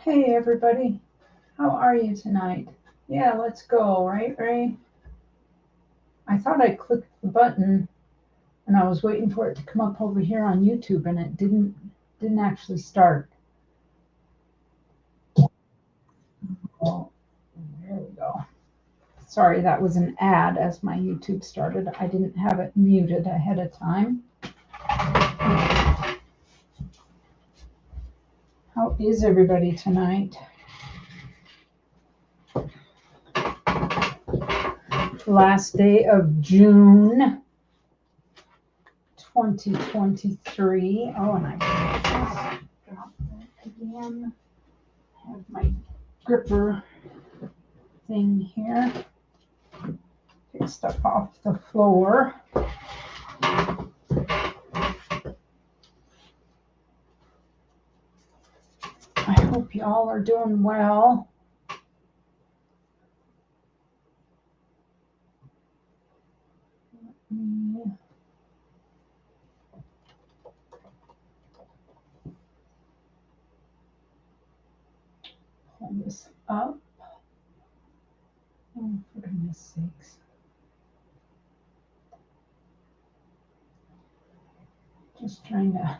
Hey everybody, how are you tonight? Yeah, let's go, right, Ray? I thought I clicked the button and I was waiting for it to come up over here on YouTube and it didn't actually start. Well, there we go. Sorry, that was an ad as my YouTube started. I didn't have it muted ahead of time. How is everybody tonight? Last day of June 2023. Oh, and I just dropped that again. I have my gripper thing here. Take stuff off the floor. I hope y'all are doing well. Pull this up. Oh, for goodness sakes. Just trying to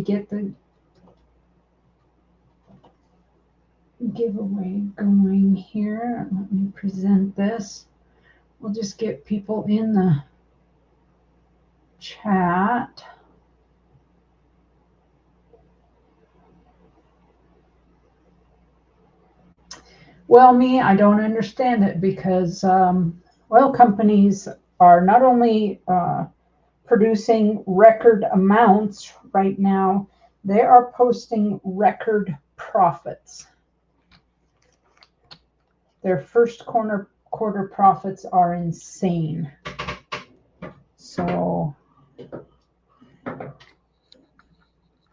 get the giveaway going here. Let me present this. We'll just get people in the chat. Well, I don't understand it because oil companies are not only producing record amounts right now, they are posting record profits. Their first quarter profits are insane. So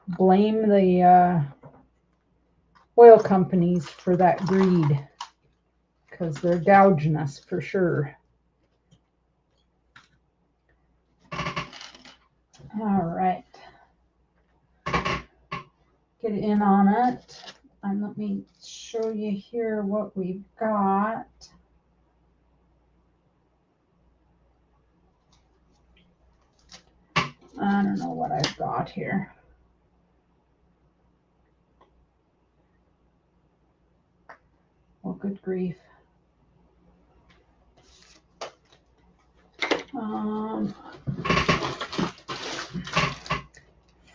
blame the oil companies for that greed because they're gouging us for sure. All right. Get in on it. And let me show you here what we've got. I don't know what I've got here. Oh, good grief.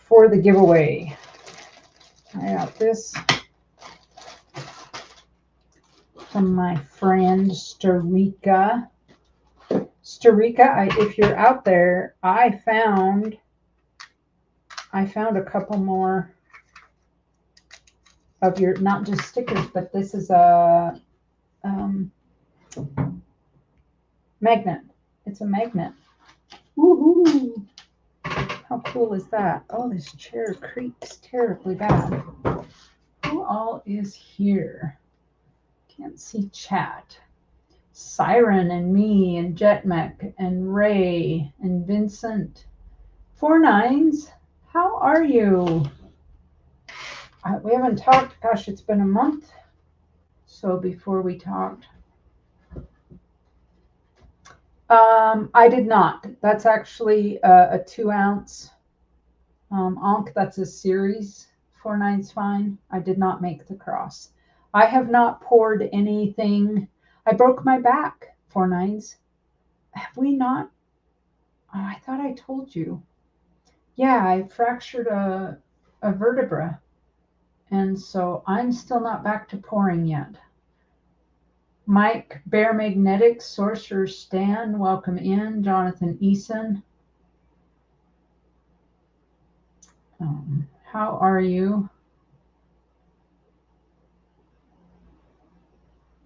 For the giveaway, I got this from my friend Starika. Starika, if you're out there, I found a couple more of your, not just stickers, but this is a magnet. It's a magnet. Woohoo! How cool is that? Oh, this chair creaks terribly bad. Who all is here? Can't see chat. Siren and me and Jetmech and Ray and Vincent. 4 9s. How are you? We haven't talked. Gosh, it's been a month. So before we talked. I did not. That's actually a 2-ounce Ankh. That's a series. 4 9's fine. I did not make the cross. I have not poured anything. I broke my back. 4 9's. Have we not? Oh, I thought I told you. Yeah, I fractured a vertebra. And so I'm still not back to pouring yet. Mike, Bear Magnetic, Sorcerer Stan, welcome in. Jonathan Eason. How are you?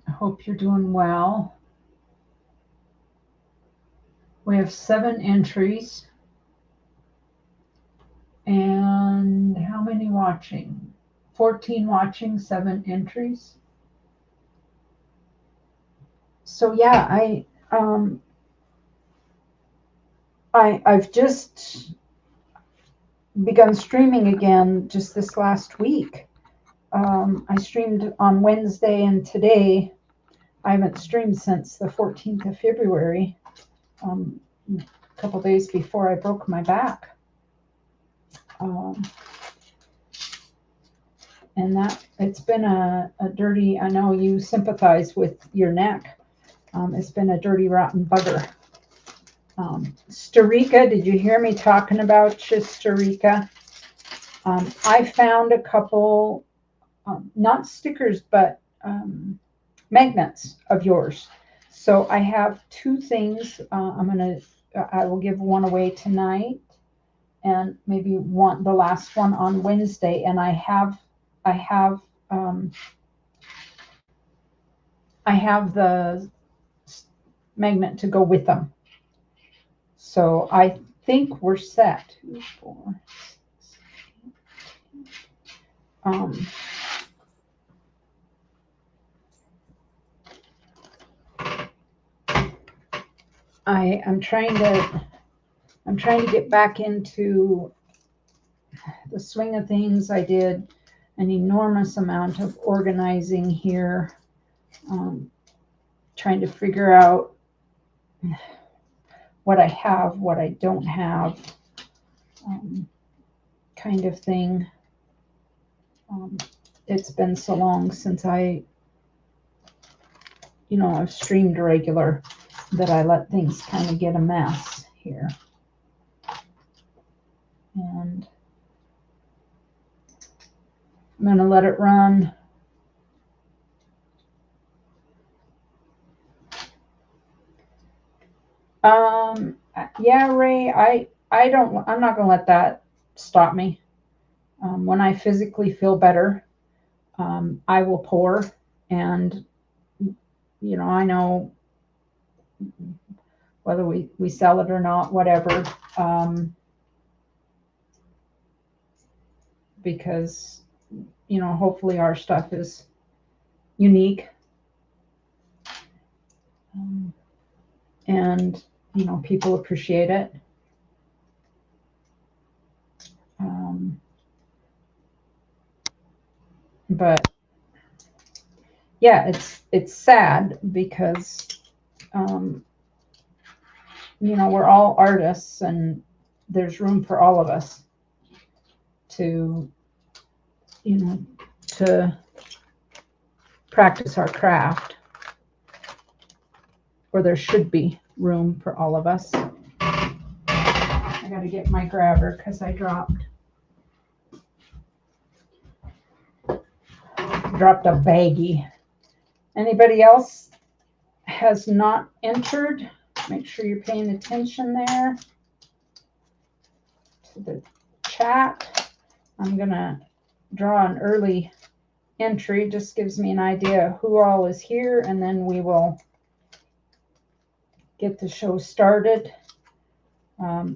I hope you're doing well. We have 7 entries. And how many watching? 14 watching, 7 entries. So yeah, I've just begun streaming again just this last week. I streamed on Wednesday, and today I haven't streamed since the 14th of February, a couple days before I broke my back. And that it's been a dirty, I know you sympathize with your neck. It's been a dirty, rotten bugger. Storica, did you hear me talking about Storica? I found a couple, not stickers, but magnets of yours. So I have two things. I will give one away tonight, and maybe the last one on Wednesday. And I have the magnet to go with them. So I think we're set. 2, 4, 6, 8. I'm trying to get back into the swing of things. I did an enormous amount of organizing here, trying to figure out what I have, what I don't have, kind of thing. It's been so long since I've streamed regular that I let things kind of get a mess here. And I'm going to let it run. Yeah, Ray, I'm not going to let that stop me. When I physically feel better, I will pour, and I know whether we sell it or not, whatever, because hopefully our stuff is unique, and people appreciate it. But yeah, it's sad because we're all artists, and there's room for all of us to to practice our craft, or there should be room for all of us. I got to get my grabber because I dropped a baggie. Anybody else has not entered? Make sure you're paying attention there to the chat. I'm gonna draw an early entry. Just gives me an idea who all is here, and then we will get the show started.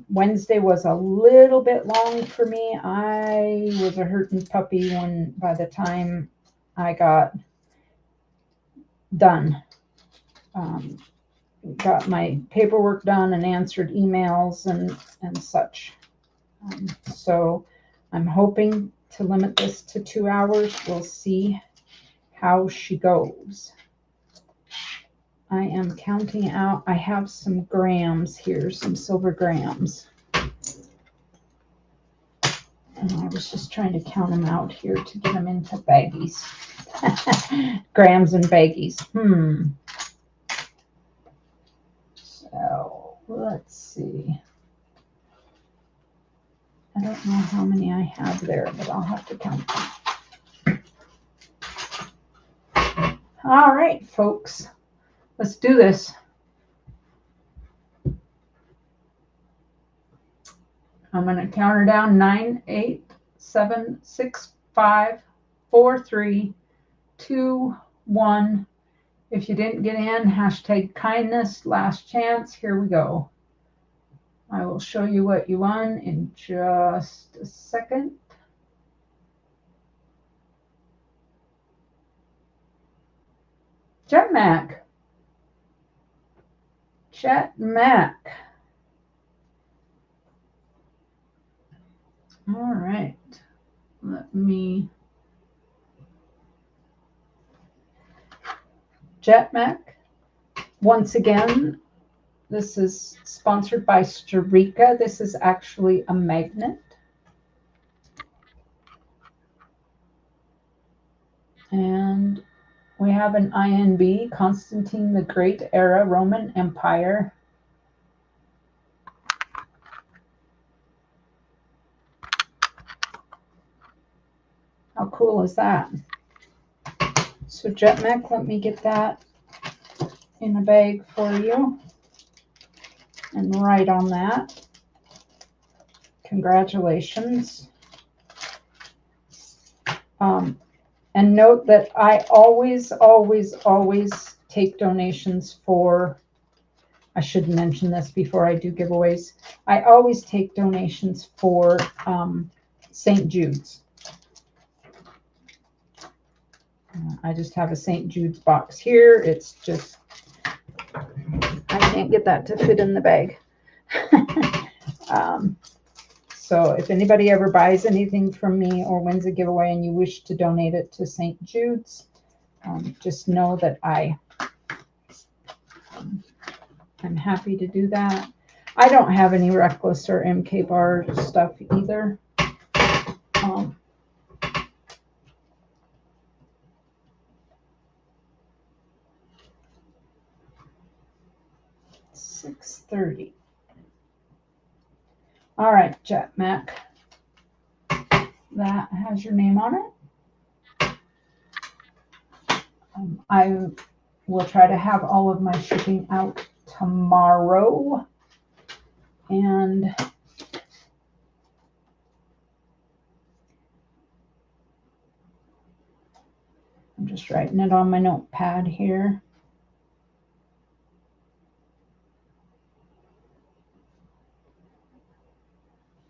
Wednesday was a little bit long for me. I was a hurting puppy by the time I got done. Got my paperwork done and answered emails and such. So I'm hoping to limit this to 2 hours. We'll see how she goes. I am counting out. I have some grams here, some silver grams. And I was just trying to count them out here to get them into baggies. Grams and baggies. So let's see. I don't know how many I have there, but I'll have to count them. All right, folks. Let's do this. I'm going to count her down. 9, 8, 7, 6, 5, 4, 3, 2, 1. If you didn't get in, hashtag kindness, last chance. Here we go. I will show you what you won in just a second. Chet Mac. All right. Let me. JetMac. Once again, this is sponsored by Storica. This is actually a magnet. And we have an INB, Constantine the Great era, Roman Empire. How cool is that? So JetMac, let me get that in a bag for you and write on that. Congratulations. And note that I always take donations for, I should mention this before I do giveaways, I always take donations for St. Jude's. I just have a St. Jude's box here. It's just, I can't get that to fit in the bag. So if anybody ever buys anything from me or wins a giveaway and you wish to donate it to St. Jude's, just know that I'm happy to do that. I don't have any Reckless or MK Bar stuff either. 6:30. All right, JetMac. That has your name on it. I will try to have all of my shipping out tomorrow. And I'm just writing it on my notepad here.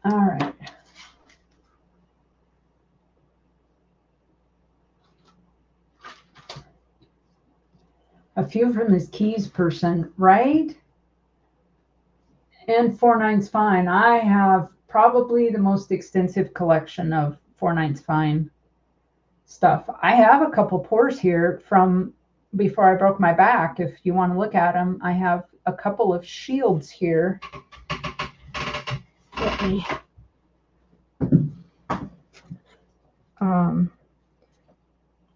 All right. A few from this Keys person, right? And 4/9's Fine. I have probably the most extensive collection of 4/9's Fine stuff. I have a couple pours here from before I broke my back. If you want to look at them, I have a couple of shields here. Let me.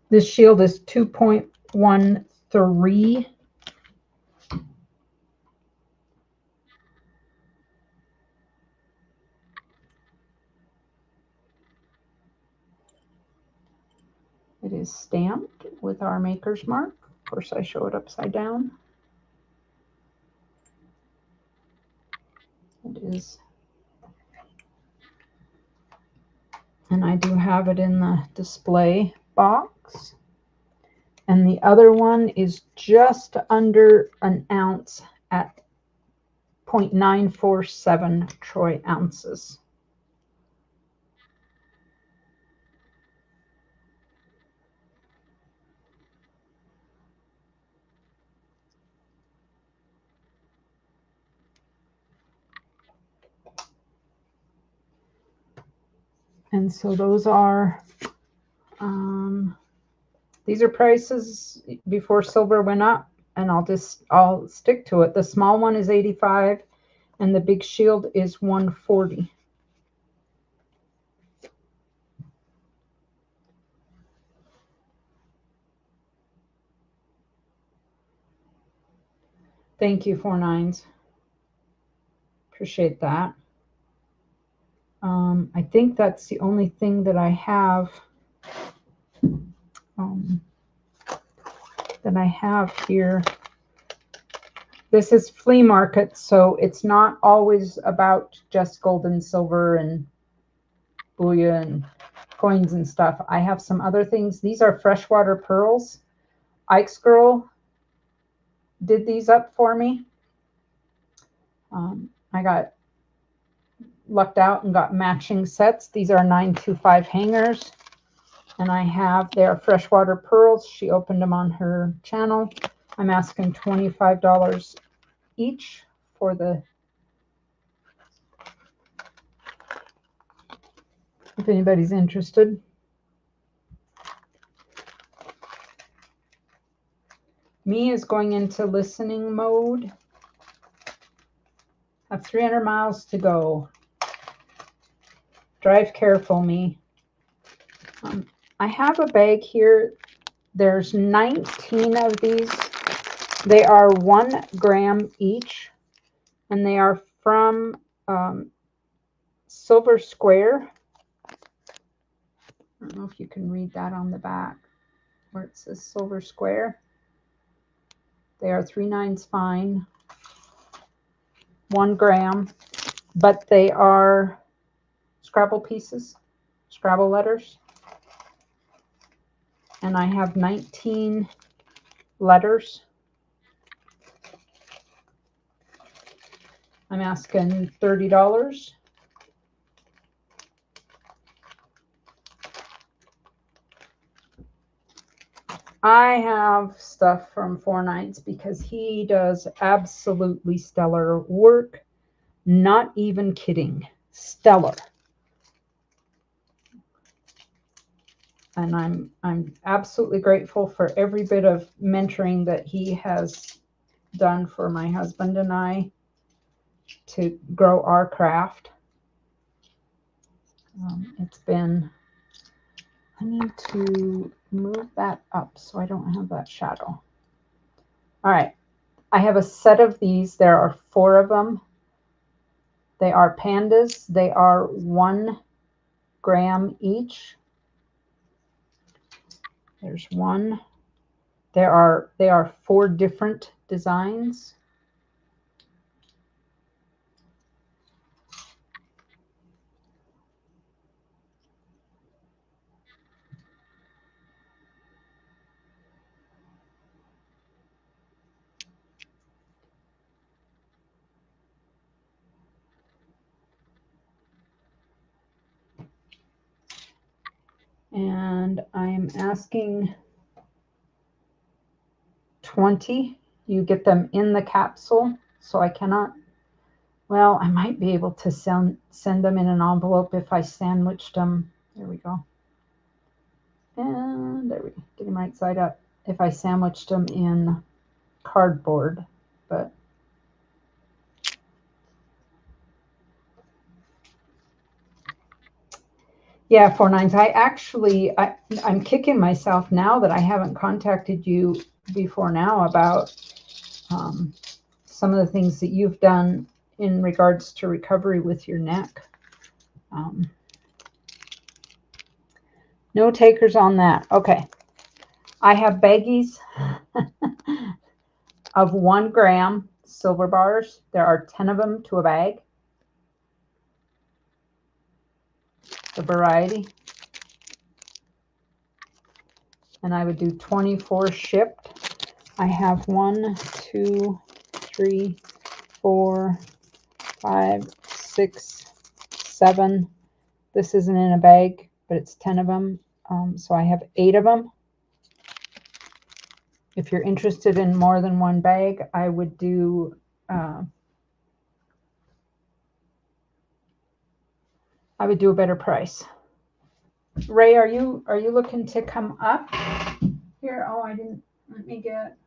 This shield is 2.13. It is stamped with our maker's mark. Of course, I show it upside down. It is. And I do have it in the display box. And the other one is just under an ounce at 0.947 troy ounces. And so those are, these are prices before silver went up, and I'll stick to it. The small one is 85 and the big shield is 140. Thank you, 4/9s. Appreciate that. I think that's the only thing that I have here. This is flea market, so it's not always about just gold and silver and bullion and coins and stuff. I have some other things. These are freshwater pearls. Ike's Girl did these up for me. I got lucked out and got matching sets. These are 925 hangers. And they are freshwater pearls. She opened them on her channel. I'm asking $25 each for the if anybody's interested. Me is going into listening mode. Have 300 miles to go. Drive careful, me. I have a bag here. There's 19 of these. They are 1 gram each, and they are from Silver Square. I don't know if you can read that on the back where it says Silver Square. They are 3/9 fine, 1 gram, but they are Scrabble pieces, Scrabble letters. And I have 19 letters. I'm asking $30. I have stuff from 4/9 because he does absolutely stellar work. Not even kidding. Stellar. And I'm absolutely grateful for every bit of mentoring that he has done for my husband and I to grow our craft. It's been, I need to move that up so I don't have that shadow. All right, I have a set of these. There are 4 of them. They are pandas. They are 1 gram each. There's one. They are 4 different designs. And I'm asking 20. You get them in the capsule, so I cannot, well, I might be able to send them in an envelope if I sandwiched them. There we go. And there we go. Get them right side up. If I sandwiched them in cardboard, but yeah, 4/9. I actually, I'm kicking myself now that I haven't contacted you before now about some of the things that you've done in regards to recovery with your neck. No takers on that. Okay. I have baggies of 1 gram silver bars. There are 10 of them to a bag. The variety. And I would do 24 shipped. I have 1, 2, 3, 4, 5, 6, 7. This isn't in a bag, but it's 10 of them. So I have 8 of them. If you're interested in more than 1 bag, I would do a better price. Ray, are you looking to come up here? Oh, I didn't. Let me get.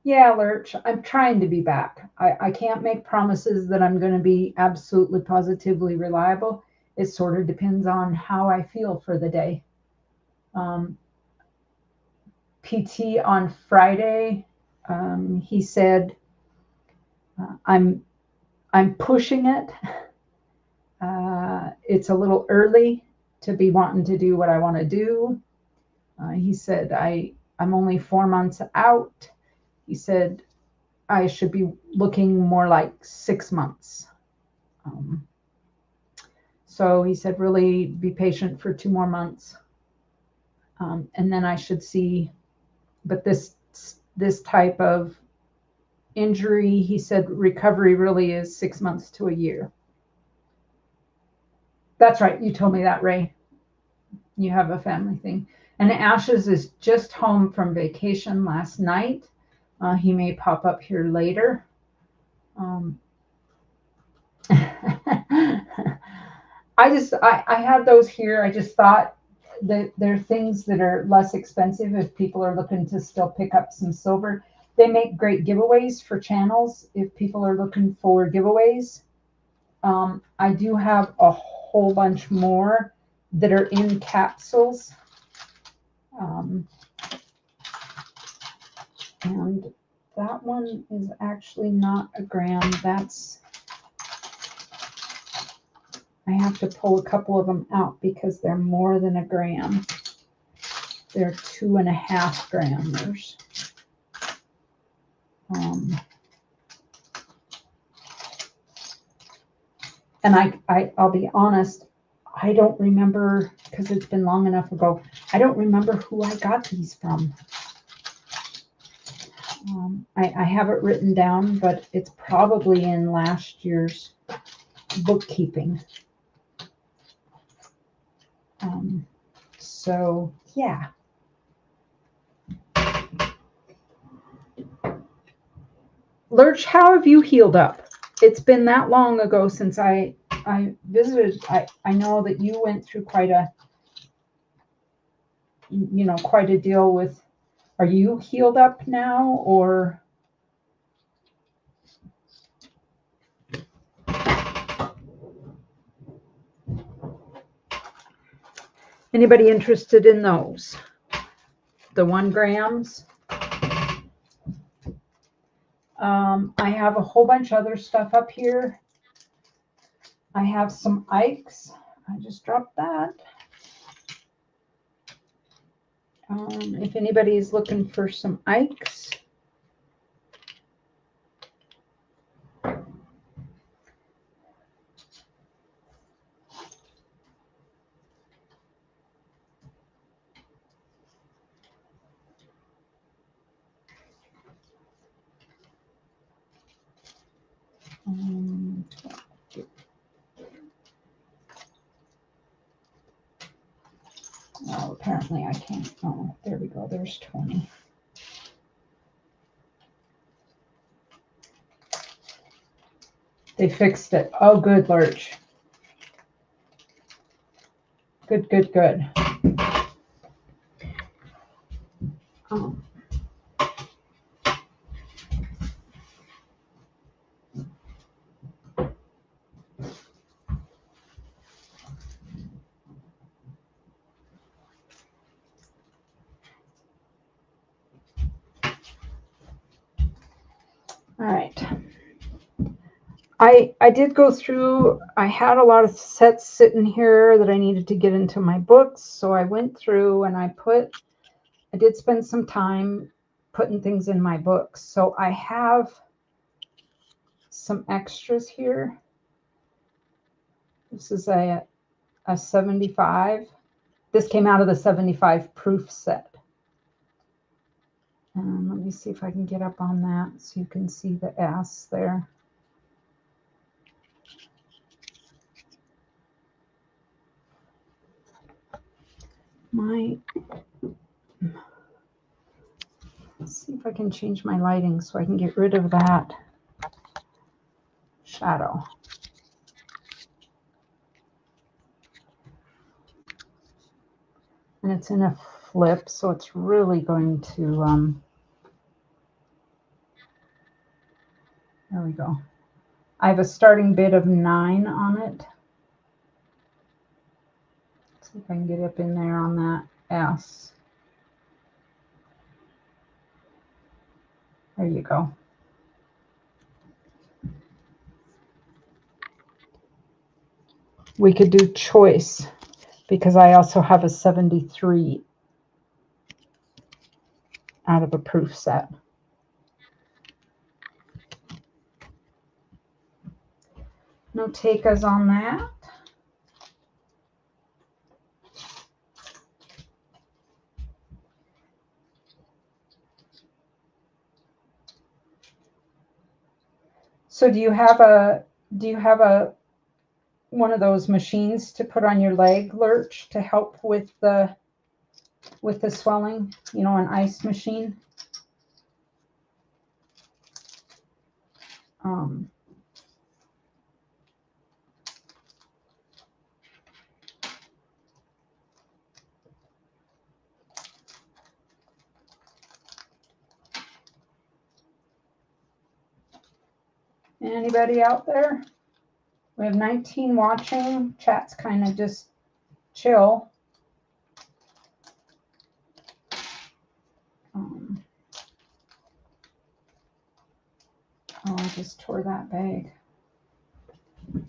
Yeah, Lurch, I'm trying to be back. I can't make promises that I'm going to be absolutely positively reliable. It sort of depends on how I feel for the day. PT on Friday, he said, I'm pushing it. It's a little early to be wanting to do what I want to do. He said, I'm only 4 months out. He said, I should be looking more like 6 months. So he said, really be patient for 2 more months. And then I should see, but this type of injury, he said, recovery really is 6 months to a year. That's right. You told me that, Ray. You have a family thing. And Ashes is just home from vacation last night. He may pop up here later. Um, I had those here. I just thought that they're things that are less expensive if people are looking to still pick up some silver. They make great giveaways for channels if people are looking for giveaways. I do have a whole bunch more that are in capsules. And that one is actually not a gram. I have to pull a couple of them out because they're more than a gram. They're 2.5 grammers. And I'll be honest, I don't remember, because it's been long enough ago, I don't remember who I got these from. I have it written down, but it's probably in last year's bookkeeping. So, yeah. Lurch, how have you healed up? It's been that long ago since I visited. I know that you went through quite a deal with. Are you healed up now, or? Anybody interested in those? The 1 grams? I have a whole bunch of other stuff up here. I have some Ikes. I just dropped that. If anybody is looking for some Ikes. Oh, apparently I can't. Oh, there we go. There's 20. They fixed it. Oh, good, Lurch. Good, good, good. Oh. All right. I did go through, I had a lot of sets sitting here that I needed to get into my books. So I went through and I did spend some time putting things in my books. So I have some extras here. This is a 75. This came out of the 75 proof set. Let me see if I can get up on that so you can see the S there. Let's see if I can change my lighting so I can get rid of that shadow. And it's in a flip, so it's really going to, there we go. I have a starting bid of 9 on it. Let's see if I can get up in there on that S. There you go. We could do choice because I also have a 73 out of a proof set. No takers on that. So do you have a one of those machines to put on your leg, Lurch, to help with the swelling? You know, an ice machine. Um, Anybody out there? We have 19 watching. Chat's kind of just chill. Oh, I just tore that bag.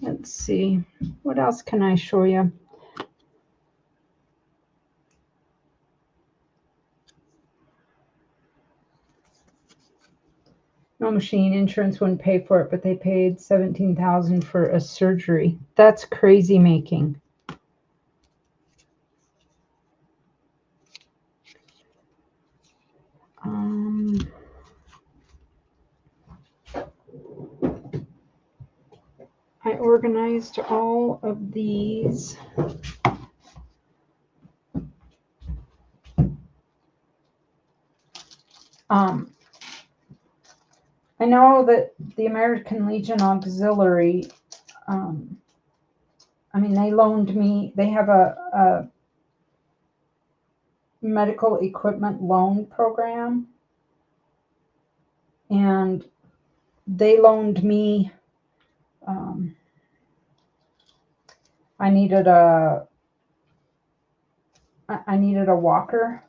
Let's see. What else can I show you? No machine. Insurance wouldn't pay for it, but they paid $17,000 for a surgery. That's crazy making. I organized all of these. I know that the American Legion Auxiliary, I mean, they loaned me, they have a medical equipment loan program, and they loaned me, I needed a walker,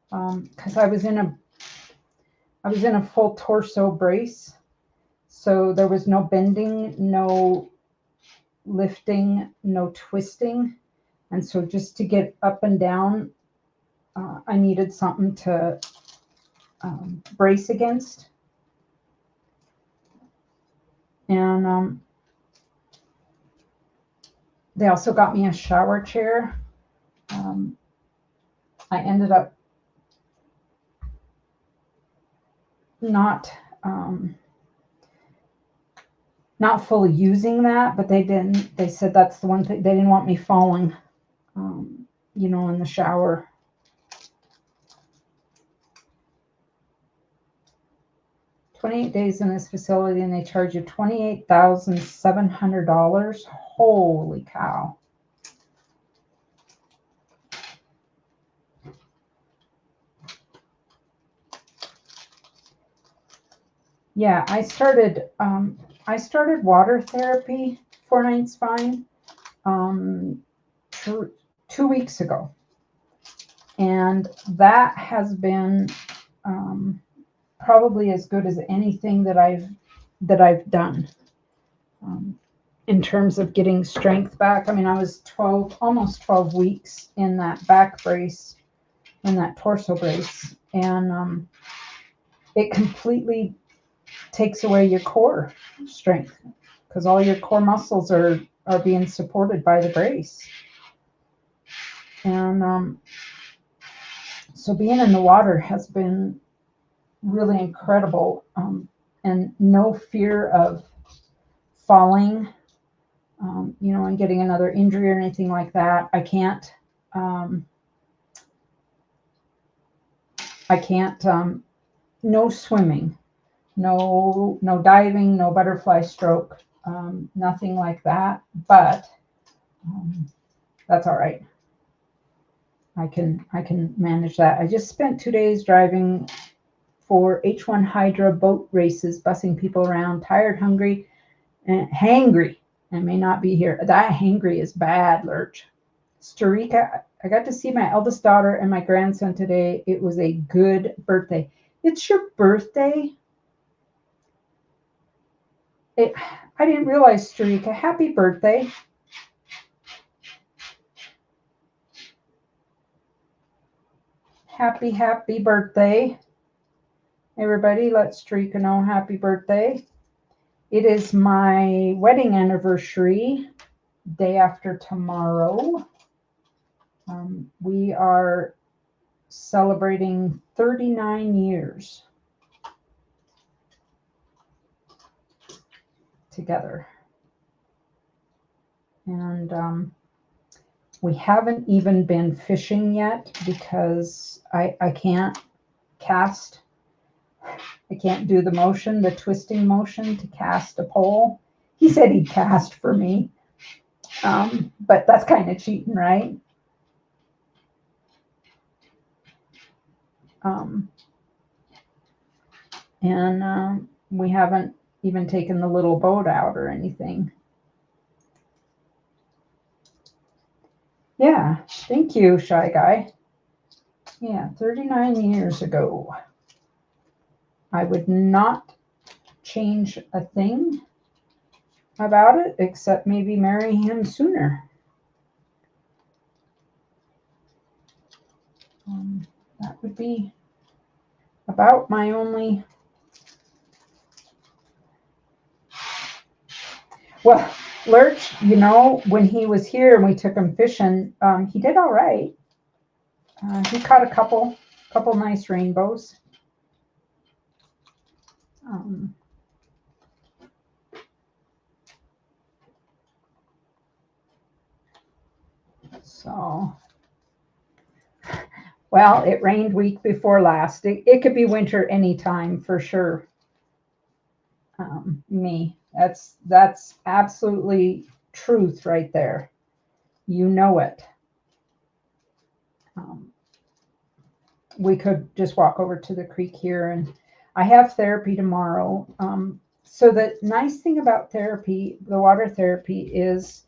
because I was in a full torso brace, so there was no bending, no lifting, no twisting, and so just to get up and down, I needed something to brace against. And they also got me a shower chair. I ended up not fully using that, but they said that's the one thing, they didn't want me falling, in the shower. $28 days in this facility, and they charge you $28,700. Holy cow. Yeah, I started water therapy 4-Nights Fine 2 weeks ago, and that has been probably as good as anything that I've done in terms of getting strength back. I mean, I was almost 12 weeks in that back brace, in that torso brace, and it completely takes away your core strength, because all your core muscles are being supported by the brace. And so being in the water has been really incredible, and no fear of falling, and getting another injury or anything like that. I can't no swimming, no diving, no butterfly stroke, nothing like that, but that's all right. I can manage that. I just spent 2 days driving for H1 Hydra boat races, bussing people around, tired, hungry, and hangry. I may not be here. That hangry is bad, Lurch. Starika, I got to see my eldest daughter and my grandson today. It was a good birthday. It's your birthday? I didn't realize, Starika. Happy birthday. Happy birthday. Everybody, let Starika know happy birthday. It is my wedding anniversary, day after tomorrow. We are celebrating 39 years together. And we haven't even been fishing yet because I can't cast I can't do the motion, the twisting motion to cast a pole. He said he'd cast for me, but that's kind of cheating, right? Um, and we haven't even taken the little boat out or anything. Yeah, thank you, Shy Guy. Yeah, 39 years ago. I would not change a thing about it except maybe marry him sooner. That would be about my only. Well, Lurch, when he was here and we took him fishing, he did all right. He caught a couple nice rainbows. So, well, it rained week before last. It could be winter anytime for sure. Me, that's absolutely truth right there. You know it. We could just walk over to the creek here, and I have therapy tomorrow. So the nice thing about therapy, the water therapy, is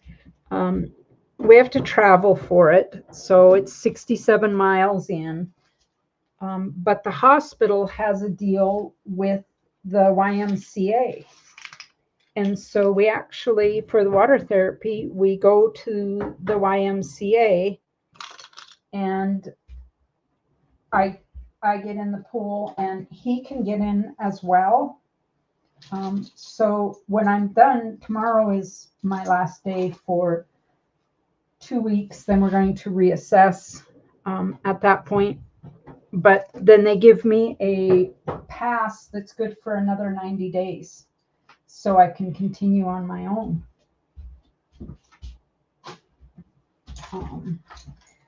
we have to travel for it. So it's 67 miles in. But the hospital has a deal with the YMCA. And so we actually, for the water therapy, we go to the YMCA, and I get in the pool, and he can get in as well. So when I'm done, tomorrow is my last day for 2 weeks. Then we're going to reassess at that point. But then they give me a pass that's good for another 90 days. So I can continue on my own.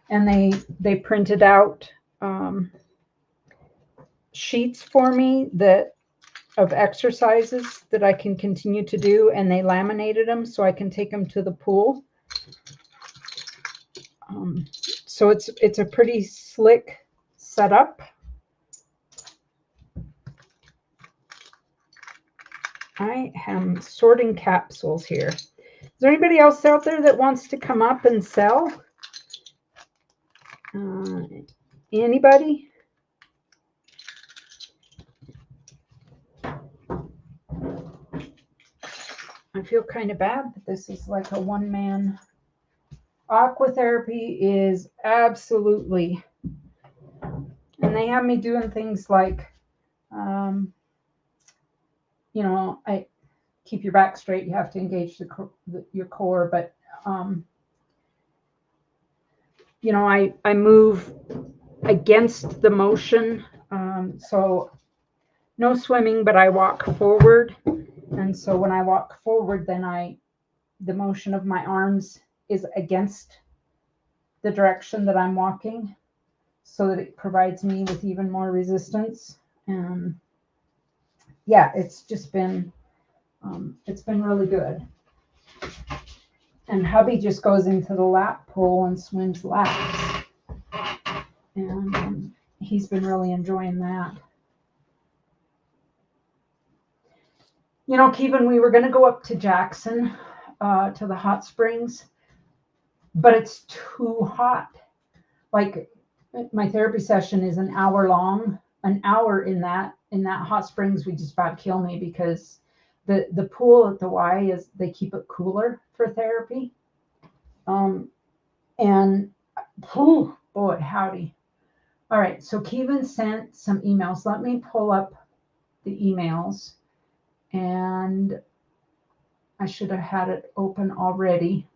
And they printed out sheets for me of exercises that I can continue to do, and they laminated them so I can take them to the pool. So it's a pretty slick setup. I am sorting capsules here. Is there anybody else out there that wants to come up and sell? Anybody? I feel kind of bad that this is like a one-man. Aquatherapy is absolutely, and they have me doing things like, I keep your back straight. You have to engage your core, but I move against the motion. So no swimming, but I walk forward. And so when I walk forward, then the motion of my arms is against the direction that I'm walking, so that it provides me with even more resistance. And yeah, it's just been really good. And hubby just goes into the lap pool and swims laps, and he's been really enjoying that. Kevin, we were going to go up to Jackson, to the hot springs, but it's too hot. Like, my therapy session is an hour long. An hour in that hot springs would just about kill me, because the pool at the Y they keep it cooler for therapy. And boy, howdy. All right, so Kevin sent some emails. Let me pull up the emails, and I should have had it open already.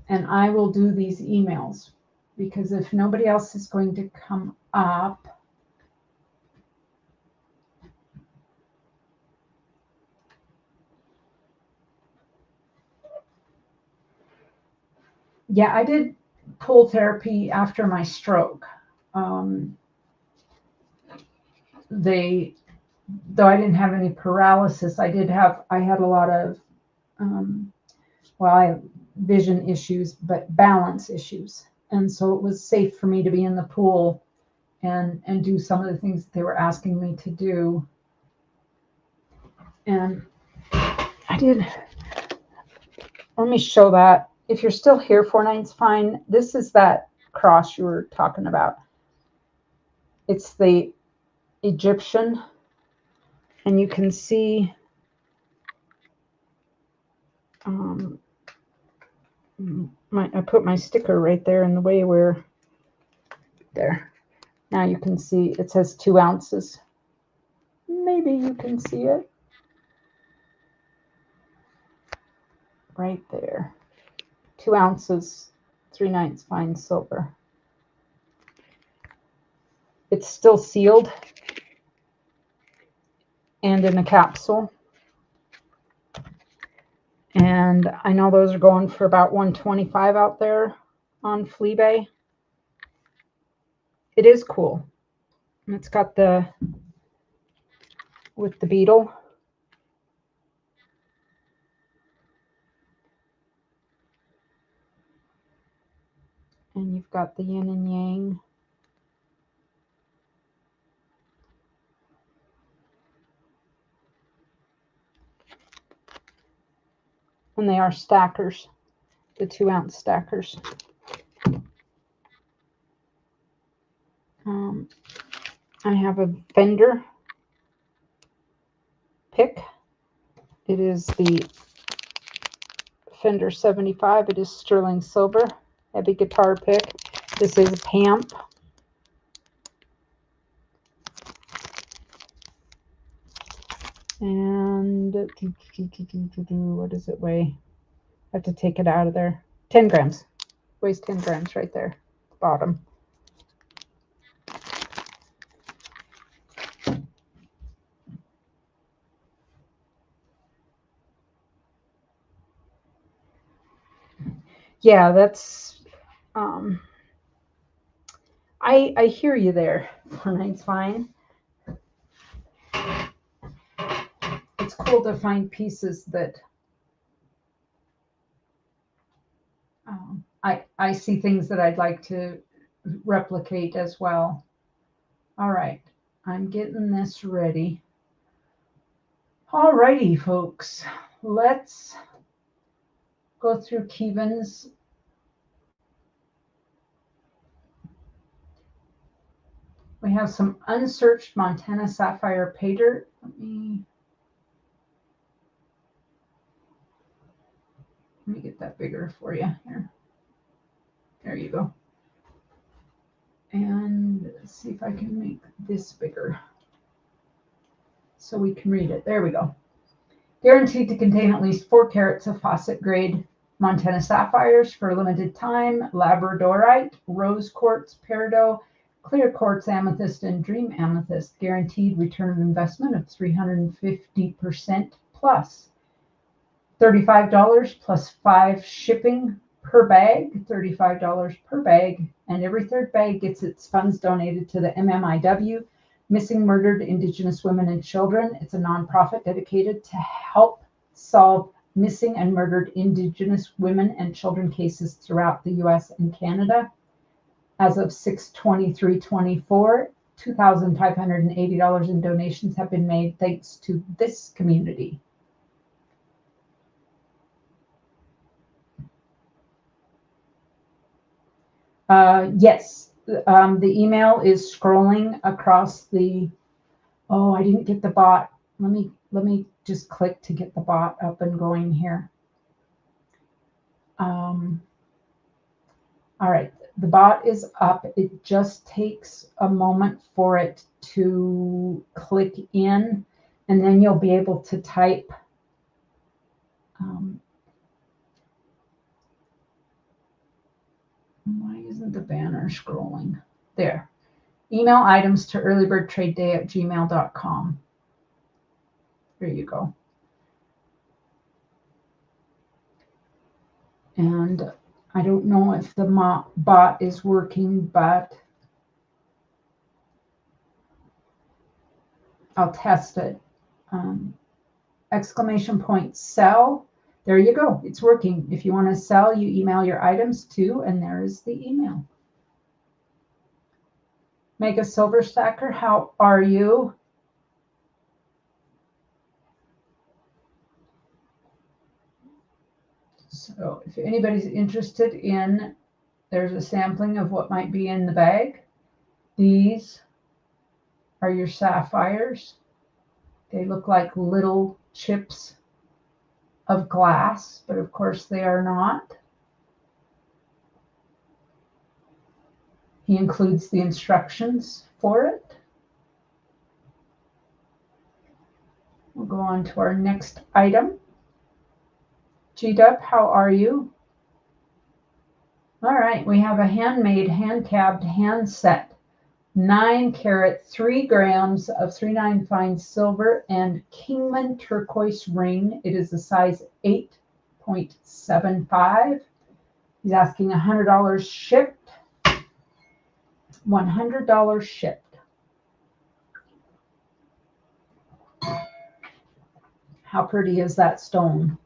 And I will do these emails, because if nobody else is going to come up, yeah, I did pool therapy after my stroke. they, though I didn't have any paralysis, I had a lot of, vision issues, but balance issues. And so it was safe for me to be in the pool and do some of the things that they were asking me to do. And I did. Let me show that. If you're still here, 4/9's fine. This is that cross you were talking about. It's the Egyptian, and you can see I put my sticker right there in the way where there. Now you can see it says 2 ounces. Maybe you can see it right there. 2 ounces, 3/9 fine silver. It's still sealed and in a capsule. And I know those are going for about $125 out there on Flea. It is cool. And it's got with the beetle. And you've got the yin and yang. And they are stackers, the 2 ounce stackers. I have a Fender pick. It is the Fender 75. It is sterling silver, heavy guitar pick. This is a Pamp. And what does it weigh? I have to take it out of there. 10 grams. Weighs 10 grams right there, bottom. Yeah, that's I hear you there. 4/9's fine. It's cool to find pieces that I see things that I'd like to replicate as well. All right, I'm getting this ready. All righty, folks, let's go through Kevin's. We have some unsearched Montana Sapphire pay dirt. Let me get that bigger for you here. There you go. And let's see if I can make this bigger so we can read it. There we go. Guaranteed to contain at least 4 carats of faucet grade Montana sapphires for a limited time. Labradorite, rose quartz, peridot, clear quartz amethyst, and dream amethyst. Guaranteed return of investment of 350% plus. $35 plus 5 shipping per bag, $35 per bag, and every 3rd bag gets its funds donated to the MMIW, Missing Murdered Indigenous Women and Children. It's a nonprofit dedicated to help solve missing and murdered Indigenous women and children cases throughout the U.S. and Canada. As of 6/23/24, $2,580 in donations have been made thanks to this community. Yes, the email is scrolling across the. Oh, I didn't get the bot. Let me just click to get the bot up and going here. All right, the bot is up. It just takes a moment for it to click in, and then you'll be able to type. Why isn't the banner scrolling? There. Email items to earlybirdtradeday@gmail.com. There you go. And I don't know if the bot is working, but I'll test it. Exclamation point sell. There you go. It's working. If you want to sell, you email your items to, and there is the email. Mega Silver Stacker, how are you? So if anybody's interested in, there's a sampling of what might be in the bag. These are your sapphires. They look like little chips of glass, but of course they are not. He includes the instructions for it. We'll go on to our next item. G-Dub, how are you? All right, we have a handmade, hand-tabbed hand set. 9 carat, 3 grams of 3/9 fine silver and Kingman turquoise ring. It is a size 8.75. He's asking $100 shipped. $100 shipped. How pretty is that stone?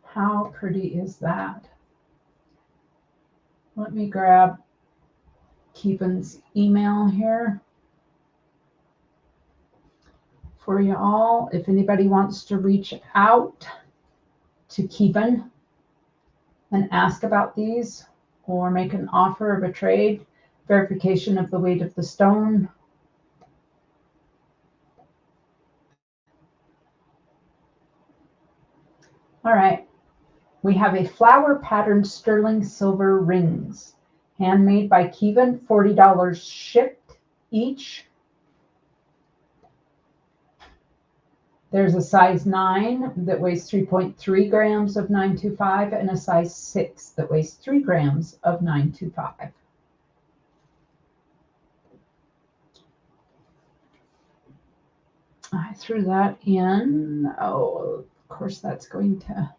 How pretty is that? Let me grab Keepan's email here for you all. If anybody wants to reach out to Keepan and ask about these or make an offer of a trade, verification of the weight of the stone. All right. We have a flower patterned sterling silver rings, handmade by Keevan, $40 shipped each. There's a size 9 that weighs 3.3 grams of 925 and a size 6 that weighs 3 grams of 925. I threw that in. Oh, of course, that's going to.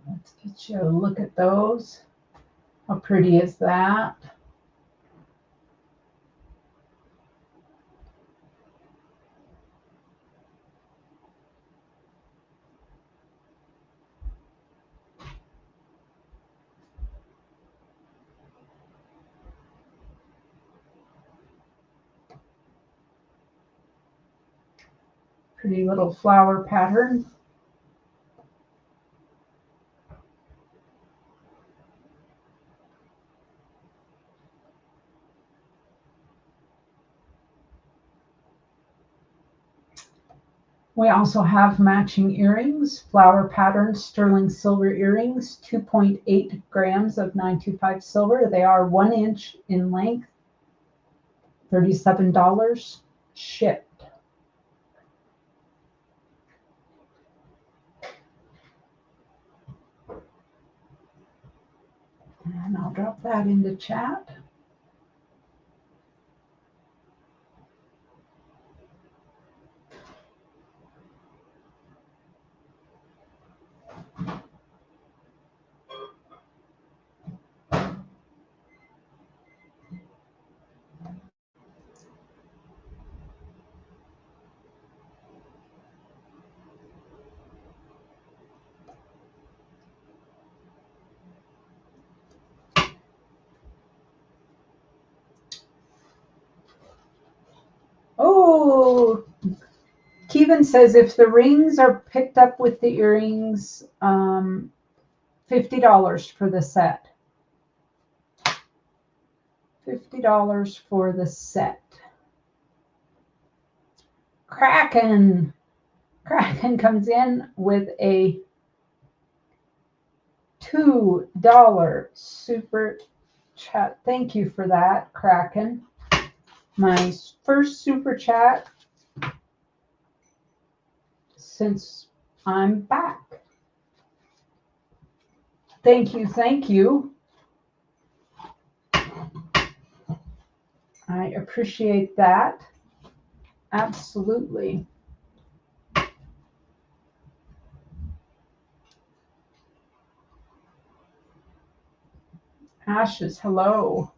Let's get you a look at those. How pretty is that? Pretty little flower pattern. We also have matching earrings, flower pattern sterling silver earrings, 2.8 grams of 925 silver. They are 1 inch in length, $37 shipped. And I'll drop that into chat. Oh, Kevin says if the rings are picked up with the earrings, $50 for the set. $50 for the set. Kraken comes in with a $2 super chat. Thank you for that, Kraken. My first super chat since I'm back. Thank you, thank you. I appreciate that. Absolutely. Ashes, hello.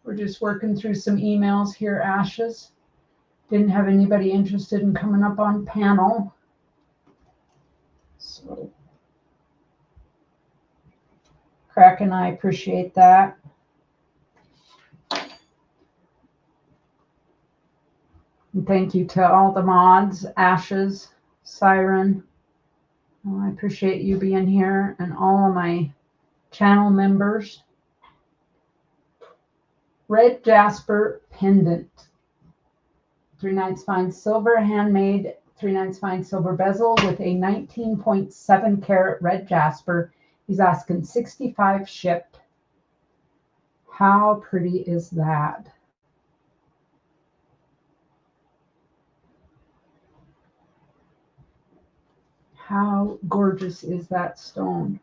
We're just working through some emails here, Ashes. Didn't have anybody interested in coming up on panel. So, Kraken, I appreciate that. And thank you to all the mods, Ashes, Siren. Oh, I appreciate you being here and all of my channel members. Red Jasper Pendant. 3/9 fine silver, handmade 3/9 fine silver bezel with a 19.7 karat red jasper. He's asking $65 shipped. How pretty is that? How gorgeous is that stone?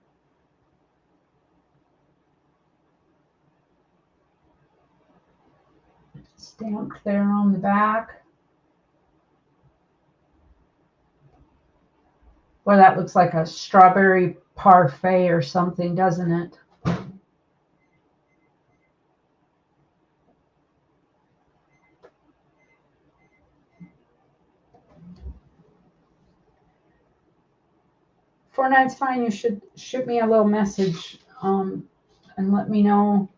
Stamped there on the back. Boy, that looks like a strawberry parfait or something, doesn't it? For Night's fine. You should shoot me a little message and let me know.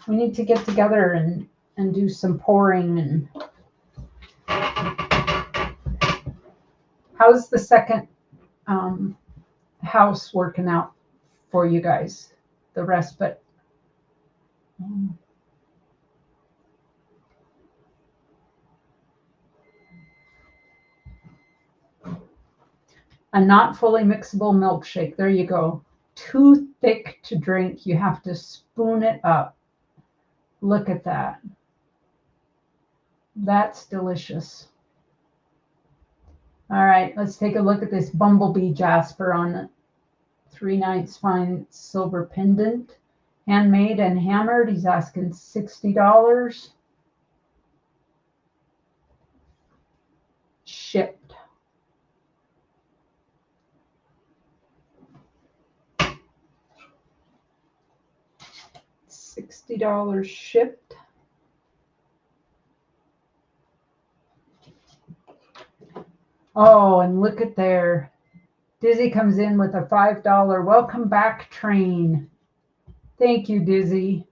We need to get together and do some pouring. And how's the second house working out for you guys? The respite. A not fully mixable milkshake. There you go. Too thick to drink. You have to spoon it up. Look at that. That's delicious. All right, let's take a look at this Bumblebee Jasper on 3/9 fine silver pendant. Handmade and hammered. He's asking $60. Shipped. $60 shipped. Oh, and look at there. Dizzy comes in with a $5 welcome back train. Thank you, Dizzy.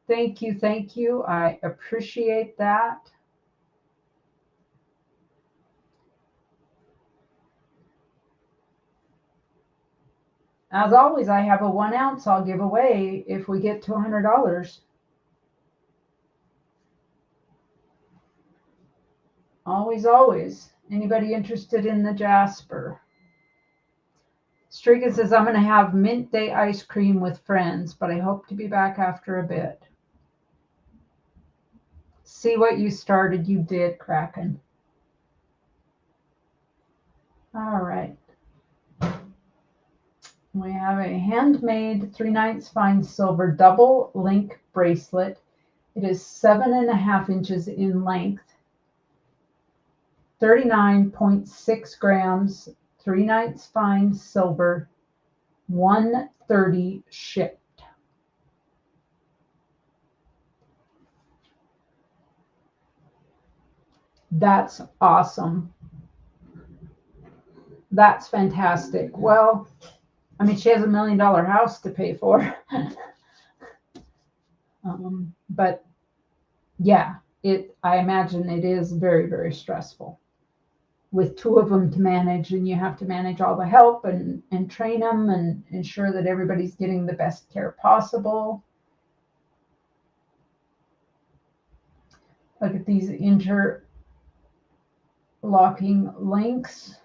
Thank you, thank you. I appreciate that. As always, I have a 1 ounce I'll give away if we get to $100. Always, always. Anybody interested in the Jasper? Striga says, I'm going to have mint day ice cream with friends, but I hope to be back after a bit. See what you started. You did, Kraken. All right. We have a handmade 3/9 fine silver double link bracelet. It is 7.5 inches in length, 39.6 grams, 3/9 fine silver, $130 shipped. That's awesome. That's fantastic. Well, I mean, she has $1 million house to pay for. But yeah, I imagine it is very, very stressful with 2 of them to manage, and you have to manage all the help and train them and ensure that everybody's getting the best care possible. Look at these interlocking links.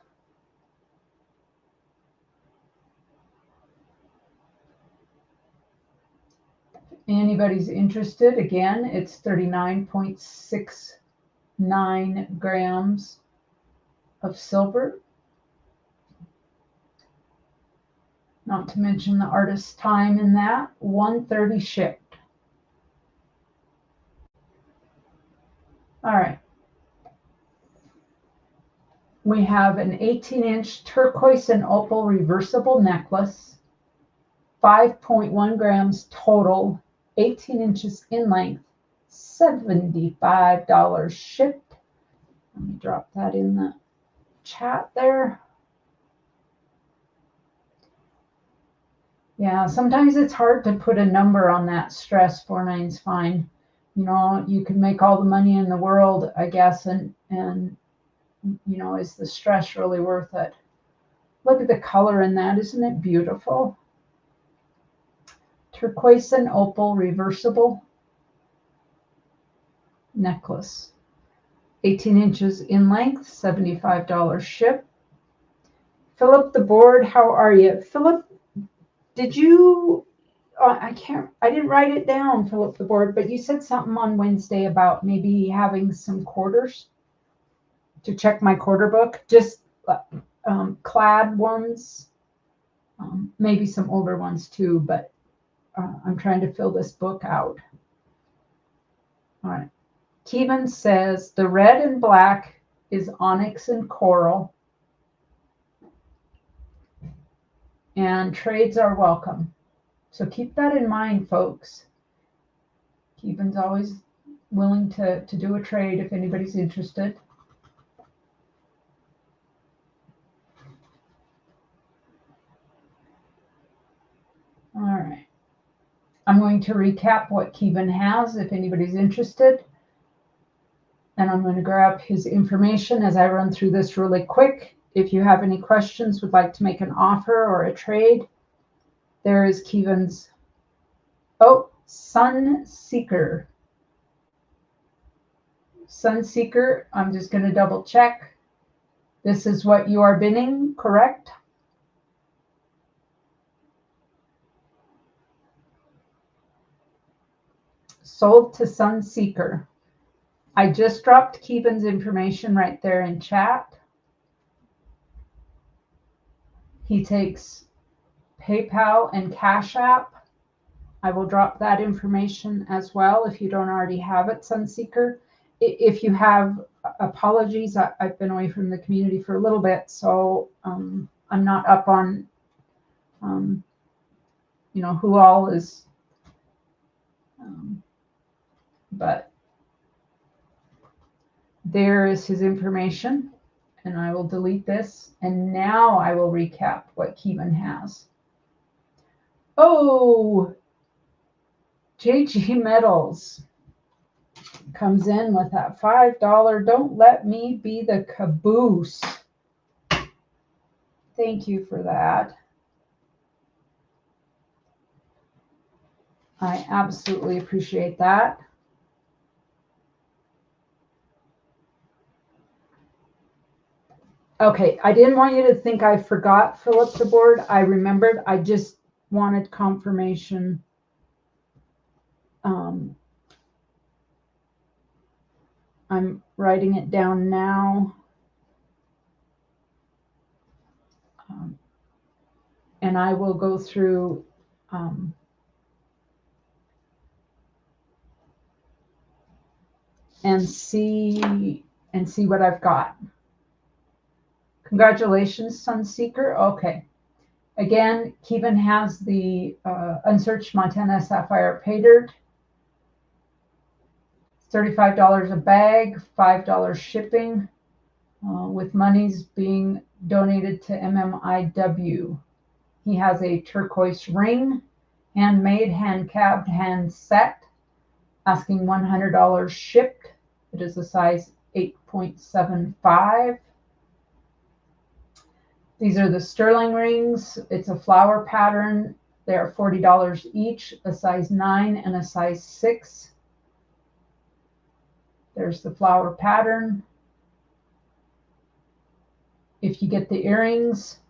Anybody's interested, again, it's 39.69 grams of silver. Not to mention the artist's time in that. $130 shipped. All right. We have an 18-inch turquoise and opal reversible necklace, 5.1 grams total, 18 inches in length, $75 shipped. Let me drop that in the chat there. Yeah, sometimes it's hard to put a number on that stress. 4.9's fine. You know, you can make all the money in the world, I guess, and you know, is the stress really worth it? Look at the color in that. Isn't it beautiful? Turquoise and opal reversible necklace. 18 inches in length, $75 ship. Philip the Board, how are you? Philip, did you, I didn't write it down, Philip the Board, but you said something on Wednesday about maybe having some quarters to check my quarter book, just clad ones, maybe some older ones too, but I'm trying to fill this book out. All right. Kevin says the red and black is onyx and coral, and trades are welcome. So keep that in mind, folks. Kevin's always willing to do a trade if anybody's interested. All right. I'm going to recap what Kevin has if anybody's interested. And I'm going to grab his information as I run through this really quick. If you have any questions, would like to make an offer or a trade, there is Kevin's, Sunseeker. Sunseeker, I'm just going to double check. This is what you are bidding, correct? Sold to Sunseeker. I just dropped Kevin's information right there in chat. He takes PayPal and Cash App. I will drop that information as well if you don't already have it, Sunseeker. If you have, apologies, I've been away from the community for a little bit, so I'm not up on, you know, who all is, but there is his information, and I will delete this, and now I will recap what Kevin has. Oh, JG Metals comes in with that $5. Don't let me be the caboose. Thank you for that. I absolutely appreciate that. Okay, I didn't want you to think I forgot Philip the Board. I remembered. I just wanted confirmation. I'm writing it down now. And I will go through and see what I've got. Congratulations, Sunseeker. Okay. Again, Kevin has the unsearched Montana Sapphire Pay Dirt. $35 a bag, $5 shipping, with monies being donated to MMIW. He has a turquoise ring, handmade, hand-cabbed, hand set, asking $100 shipped. It is a size 8.75. These are the sterling rings. It's a flower pattern. They are $40 each, a size 9 and a size 6. There's the flower pattern. If you get the earrings,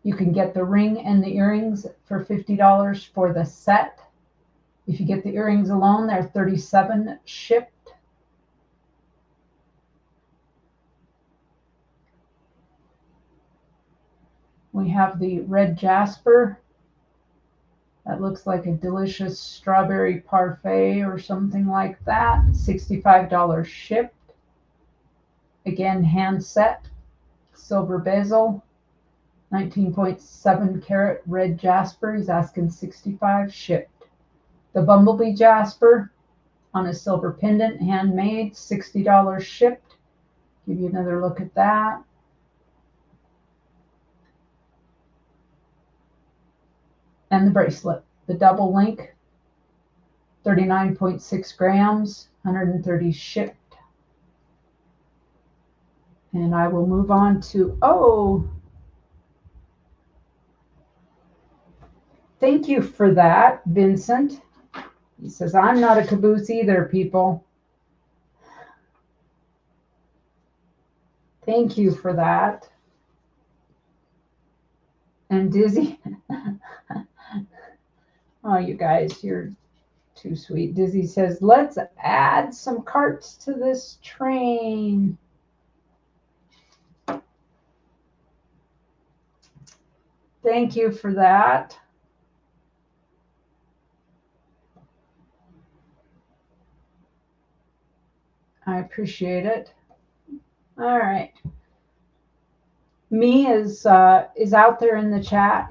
you can get the ring and the earrings for $50 for the set. If you get the earrings alone, they're $37 shipped. We have the red jasper. That looks like a delicious strawberry parfait or something like that. $65 shipped. Again, hand set, silver bezel. 19.7 carat red jasper. He's asking $65 shipped. The bumblebee jasper on a silver pendant, handmade, $60 shipped. Give you another look at that. And the bracelet, the double link, 39.6 grams, 130 shipped. And I will move on to, oh, thank you for that, Vincent. He says, I'm not a caboose either, people. Thank you for that. And Dizzy, oh, you guys, you're too sweet. Dizzy says, let's add some carts to this train. Thank you for that. I appreciate it. All right. Me is out there in the chat.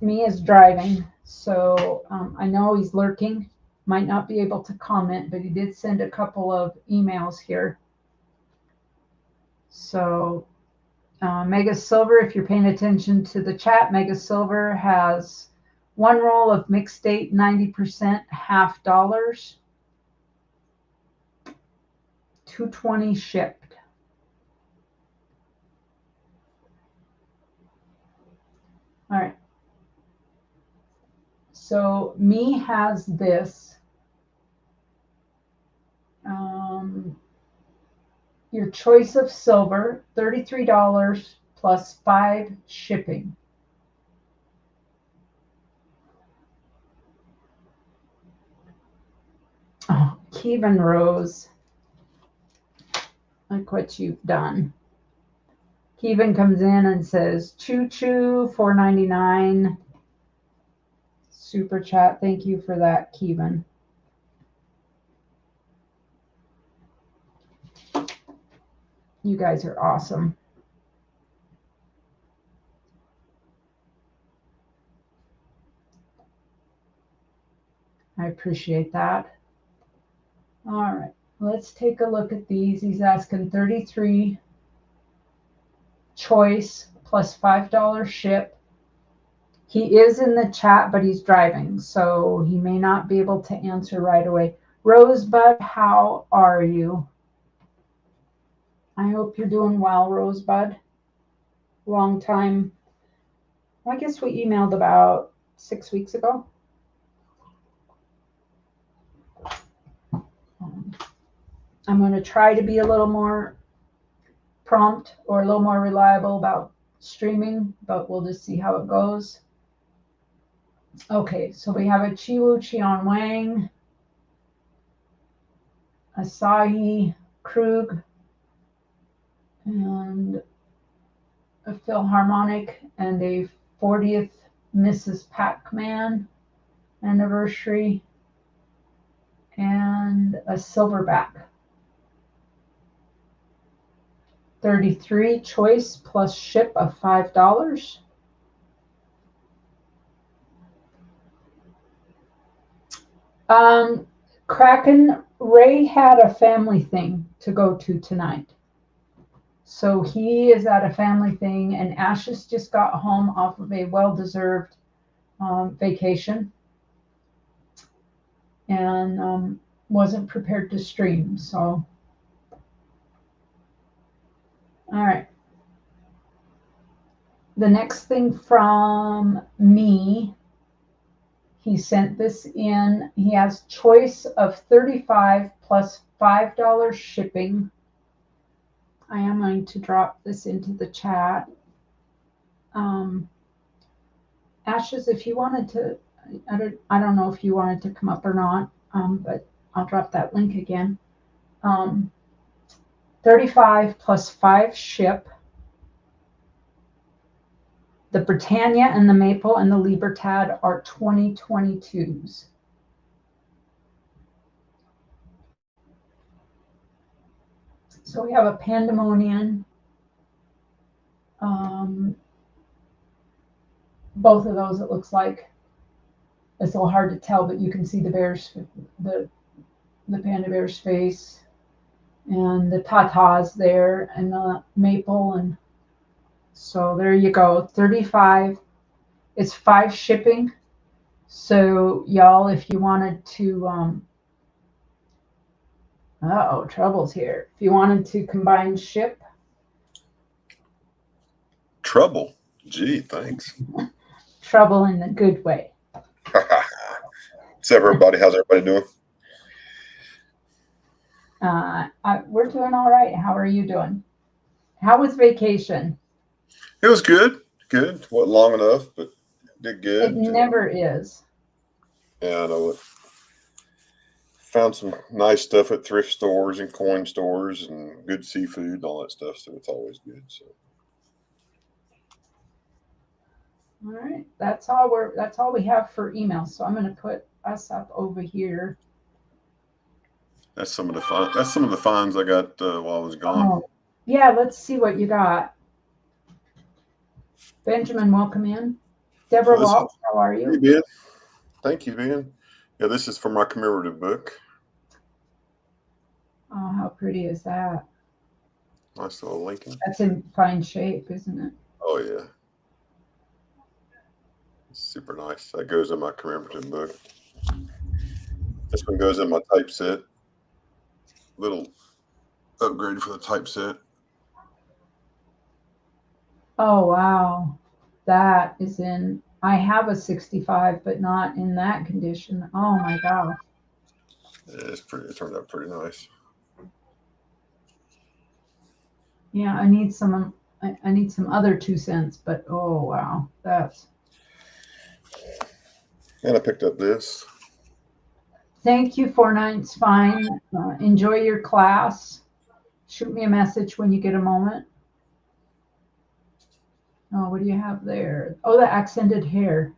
Me is driving, so I know he's lurking. Might not be able to comment, but he did send a couple of emails here. So Mega Silver, if you're paying attention to the chat, Mega Silver has one roll of mixed date, 90% half dollars, $220 shipped. All right. So me has this. Your choice of silver, $33 plus 5 shipping. Oh, Kevin Rose. Look what you've done. Kevin comes in and says, choo choo, $4.99. Super chat. Thank you for that, Kevin. You guys are awesome. I appreciate that. All right, let's take a look at these. He's asking 33 choice plus $5 ship. He is in the chat, but he's driving, so he may not be able to answer right away. Rosebud, how are you? I hope you're doing well, Rosebud. Long time. Well, I guess we emailed about 6 weeks ago. I'm going to try to be a little more prompt or a little more reliable about streaming, but we'll just see how it goes. Okay, so we have a Chiwu Qian Wang, Asahi Krug, and a Philharmonic, and a 40th Mrs. Pac-Man anniversary, and a silverback. 33 choice plus ship of $5. Kraken, Ray had a family thing to go to tonight. So he is at a family thing, and Ashes just got home off of a well-deserved vacation and wasn't prepared to stream. So, all right. The next thing from me, he sent this in. He has choice of 35 plus $5 shipping. I am going to drop this into the chat. Ashes, if you wanted to, I don't know if you wanted to come up or not, but I'll drop that link again. 35 plus 5 ship. The Britannia and the Maple and the Libertad are 2022s. So we have a Pandemonium, both of those, it looks like. It's a little hard to tell, but you can see the bear's, the, the panda bear's face, and the tatas there, and the maple, and so there you go. 35. It's 5 shipping. So y'all, if you wanted to, uh-oh, trouble's here. If you wanted to combine ship, Trouble. Gee, thanks. trouble in the good way. What's up, everybody? How's everybody doing? We're doing all right. How are you doing? How was vacation? It was good. Good. Wasn't long enough, but did It good. never is. Yeah, I know it. Found some nice stuff at thrift stores and coin stores and good seafood and all that stuff. So it's always good. So All right. That's all we have for emails. So I'm going to put us up over here. that's some of the fun. That's some of the finds I got while I was gone. Oh, yeah. Let's see what you got. Benjamin, welcome in. Deborah Waltz, how are you? Hey, Ben. Thank you, Ben. Yeah, this is from my commemorative book. Oh, how pretty is that? Nice little Lincoln. That's in fine shape, isn't it? Oh, yeah. Super nice. That goes in my commemorative book. This one goes in my typeset. Little upgrade for the typeset. Oh, wow. That is in, I have a 65, but not in that condition. Oh my gosh. Yeah, it's pretty. It turned out pretty nice. Yeah, I need some other 2 cents, but oh wow, that's. And I picked up this. Thank you, 4/9's fine. Enjoy your class. Shoot me a message when you get a moment. Oh, what do you have there? Oh, the accented hair.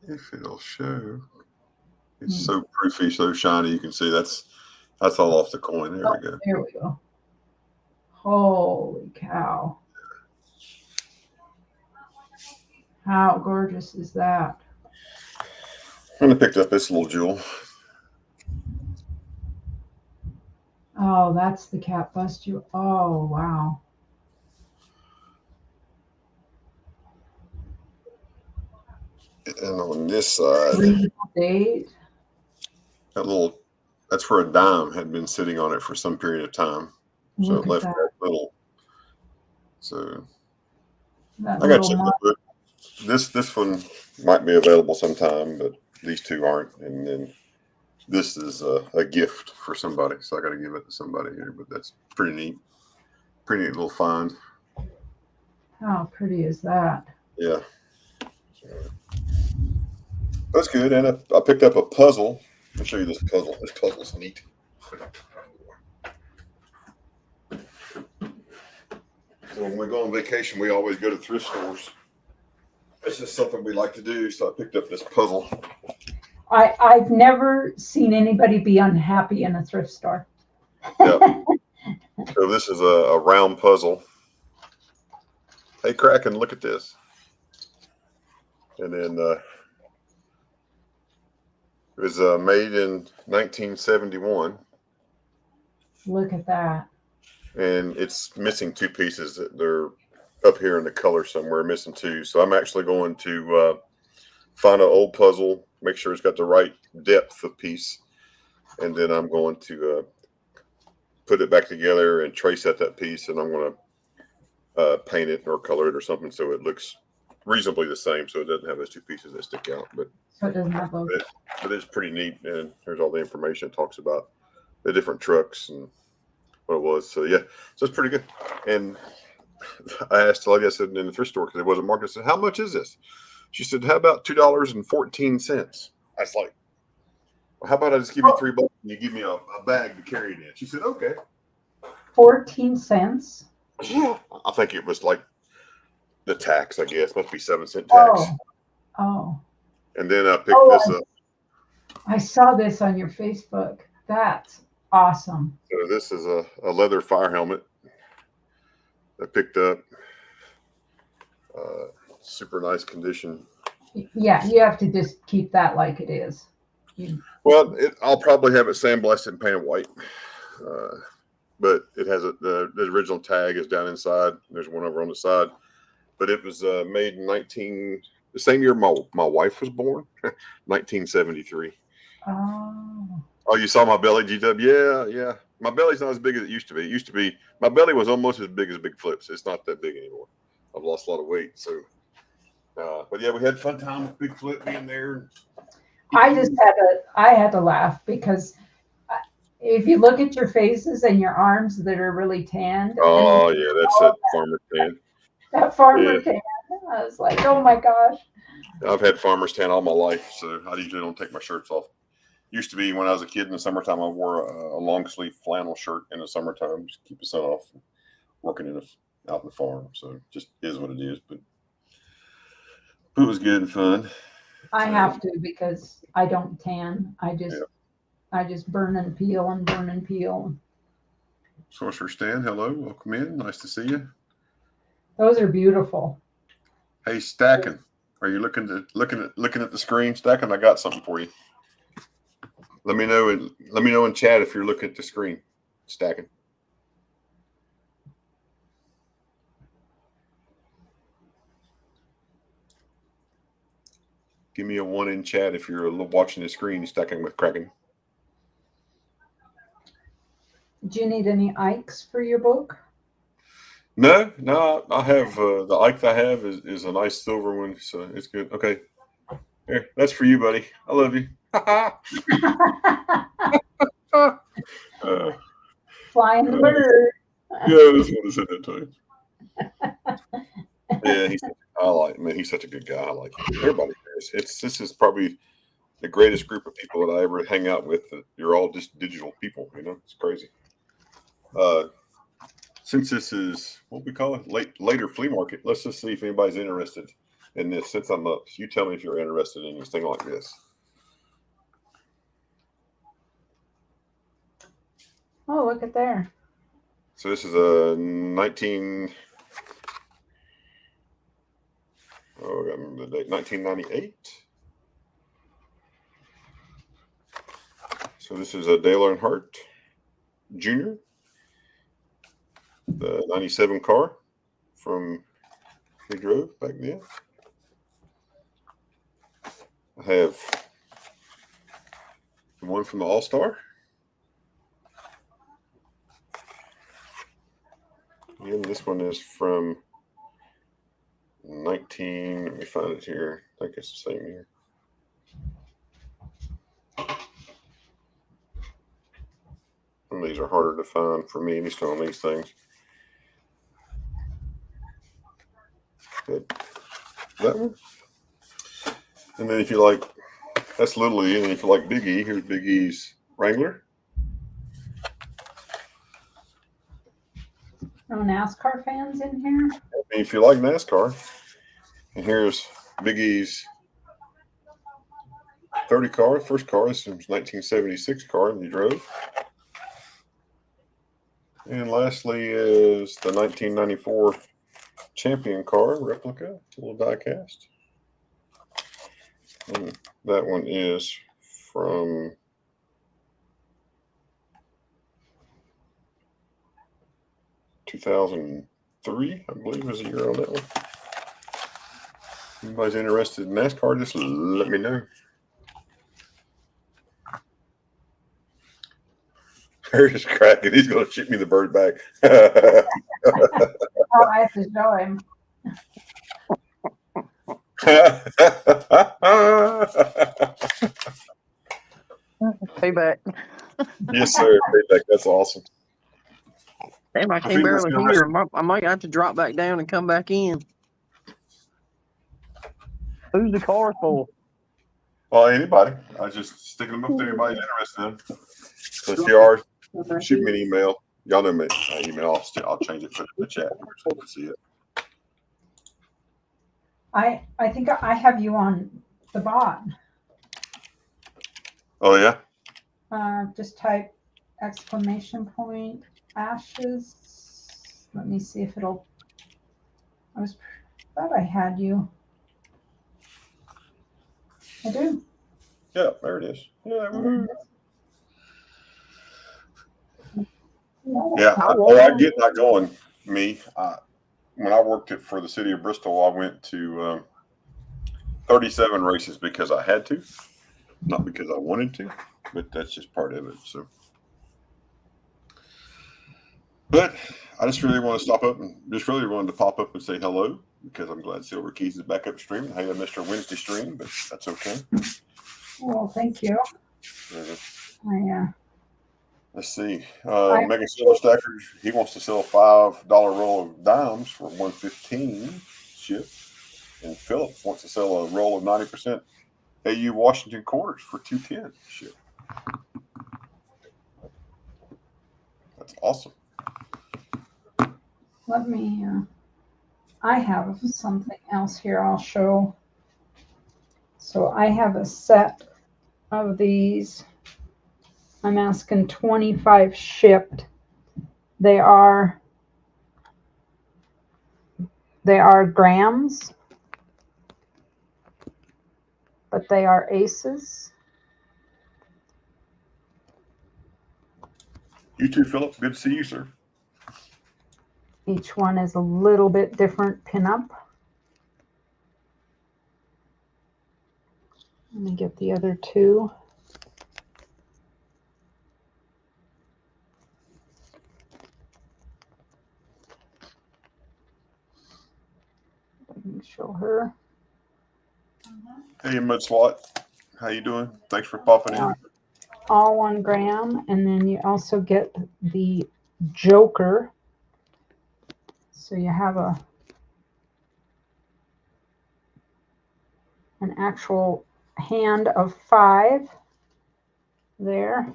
If it'll show. It's so proofy, so shiny. You can see that's all off the coin. There we go. There we go. Holy cow. How gorgeous is that? And I picked up this little jewel. Oh, that's the cat bust you. Oh, wow. And on this side, date. that's where a dime had been sitting on it for some period of time. So it left that little. So I got to check the book. This one might be available sometime, but these two aren't. And then this is a gift for somebody, so I got to give it to somebody here. But that's pretty neat. Pretty neat little find. How pretty is that? Yeah. That's good. And I picked up a puzzle. I'll show you this puzzle. This puzzle's neat. So when we go on vacation, we always go to thrift stores. It's just something we like to do. So I picked up this puzzle. I've never seen anybody be unhappy in a thrift store. Yeah. So this is a round puzzle. Hey, Kraken, look at this. And then it was made in 1971. Look at that. And it's missing 2 pieces. They're up here in the color somewhere, missing 2. So I'm actually going to find an old puzzle, make sure it's got the right depth of piece. And then I'm going to put it back together and trace at that piece. And I'm going to paint it or color it or something so it looks reasonably the same, so it doesn't have those 2 pieces that stick out. But so it doesn't have those. But it's pretty neat, and there's all the information. It talks about the different trucks and what it was. So yeah, so it's pretty good. And I asked the lady, I said, in the thrift store, because it wasn't marked, I said, how much is this? She said, how about $2.14? I was like, well, how about I just give you $3 and you give me a bag to carry it in? She said, okay. 14 cents? Yeah. I think it was like the tax, I guess. Must be 7-cent tax. Oh. And then I picked this up. I saw this on your Facebook. That's awesome. So this is a leather fire helmet I picked up. Super nice condition. Yeah, you have to just keep that like it is. You, Well, I'll probably have it sandblasted and painted white. Uh, but it has the original tag is down inside. There's one over on the side. But it was made in the same year my wife was born, 1973. oh, Oh, you saw my belly, GW? Yeah, yeah. My belly's not as big as it used to be. It used to be my belly was almost as big as Big Flips. It's not that big anymore. I've lost a lot of weight, so. But yeah, we had fun time with Big Flip being there. I had to laugh because if you look at your faces and your arms that are really tanned, and then Oh yeah, that's a farmer tan. that Yeah, farmer tan, I was like, oh my gosh. I've had farmer's tan all my life, so I usually don't take my shirts off. Used to be when I was a kid in the summertime, I wore a long sleeve flannel shirt in the summertime, just keep the sun off. Working out in the farm, so just is what it is. But it was good and fun. I have to because I don't tan. Yeah. I just burn and peel and burn and peel. Sorcerer Stan, hello, welcome in. Nice to see you. Those are beautiful. Hey, Stacking, are you looking at the screen? Stacking, I got something for you. Let me know in chat if you're looking at the screen. Stacking. Give me a 1 in chat if you're watching the screen. Stacking with Kraken. Do you need any Ikes for your book? No. I have the Ike I have is a nice silver one, so it's good. Okay, here, that's for you, buddy. I love you. Flying the bird. Yeah, I just want to say that to him. Yeah, he's such a good guy. I like him. Everybody is. This is probably the greatest group of people that I ever hang out with. You're all just digital people, it's crazy. Since this is what we call it, later flea market, let's just see if anybody's interested in this. Since I'm up, you tell me if you're interested in anything like this. Oh, look at there. So this is a 19. Oh, I remember the date. 1998. So this is a Dale Earnhardt Jr. The 97 car from he drove back then. I have one from the All-Star. And this one is from 19. Let me find it here. I think it's the same year. And these are harder to find for me, at least on these things. But that one. And then if you like, that's Little E. And if you like Big E, here's Big E's Wrangler. No NASCAR fans in here? And if you like NASCAR, and here's Big E's 30 car, first car. This is 1976 car that he drove. And lastly is the 1994 champion car replica, a little die cast. And that one is from 2003, I believe was the year on that one. If anybody's interested in NASCAR, just let me know. Here's Kraken. He's going to shoot me the bird back. Oh, I have to show him. Payback. Yes, sir. Payback. That's awesome. Damn, I can barely hear. I might have to drop back down and come back in. Who's the car for? Well, anybody. I was just sticking them up there. Anybody's interested in them. So if you are, shoot me an email. Y'all know me. Email. I'll change it, put it in the chat so you can see it. I think I have you on the bot. Oh, yeah? Just type !ashes. Let me see if it'll. thought I had you. I do. Yeah, there it is. Yeah, yeah. I get that going. Me, when I worked for the city of Bristol, I went to 37 races because I had to, not because I wanted to, but that's just part of it. So, but I just really want to stop up and just really wanted to pop up and say hello because I'm glad Silver Keys is back up streaming. Hey, I missed our Wednesday stream, but that's okay. Well, thank you. Let's see. Mega Silver Stacker, he wants to sell a $5 roll of dimes for $115 ship. And Phillips wants to sell a roll of 90% AU Washington quarters for $210 ship. That's awesome. Let me, I have something else here I'll show. So I have a set of these. I'm asking 25 shipped. They are grams, but they are aces. You too, Philip. Good to see you, sir. Each one is a little bit different pinup. Let me get the other two. I can show her. Hey, Mudslot. How you doing? Thanks for popping in. All 1 gram, and then you also get the Joker. So you have an actual hand of 5 there.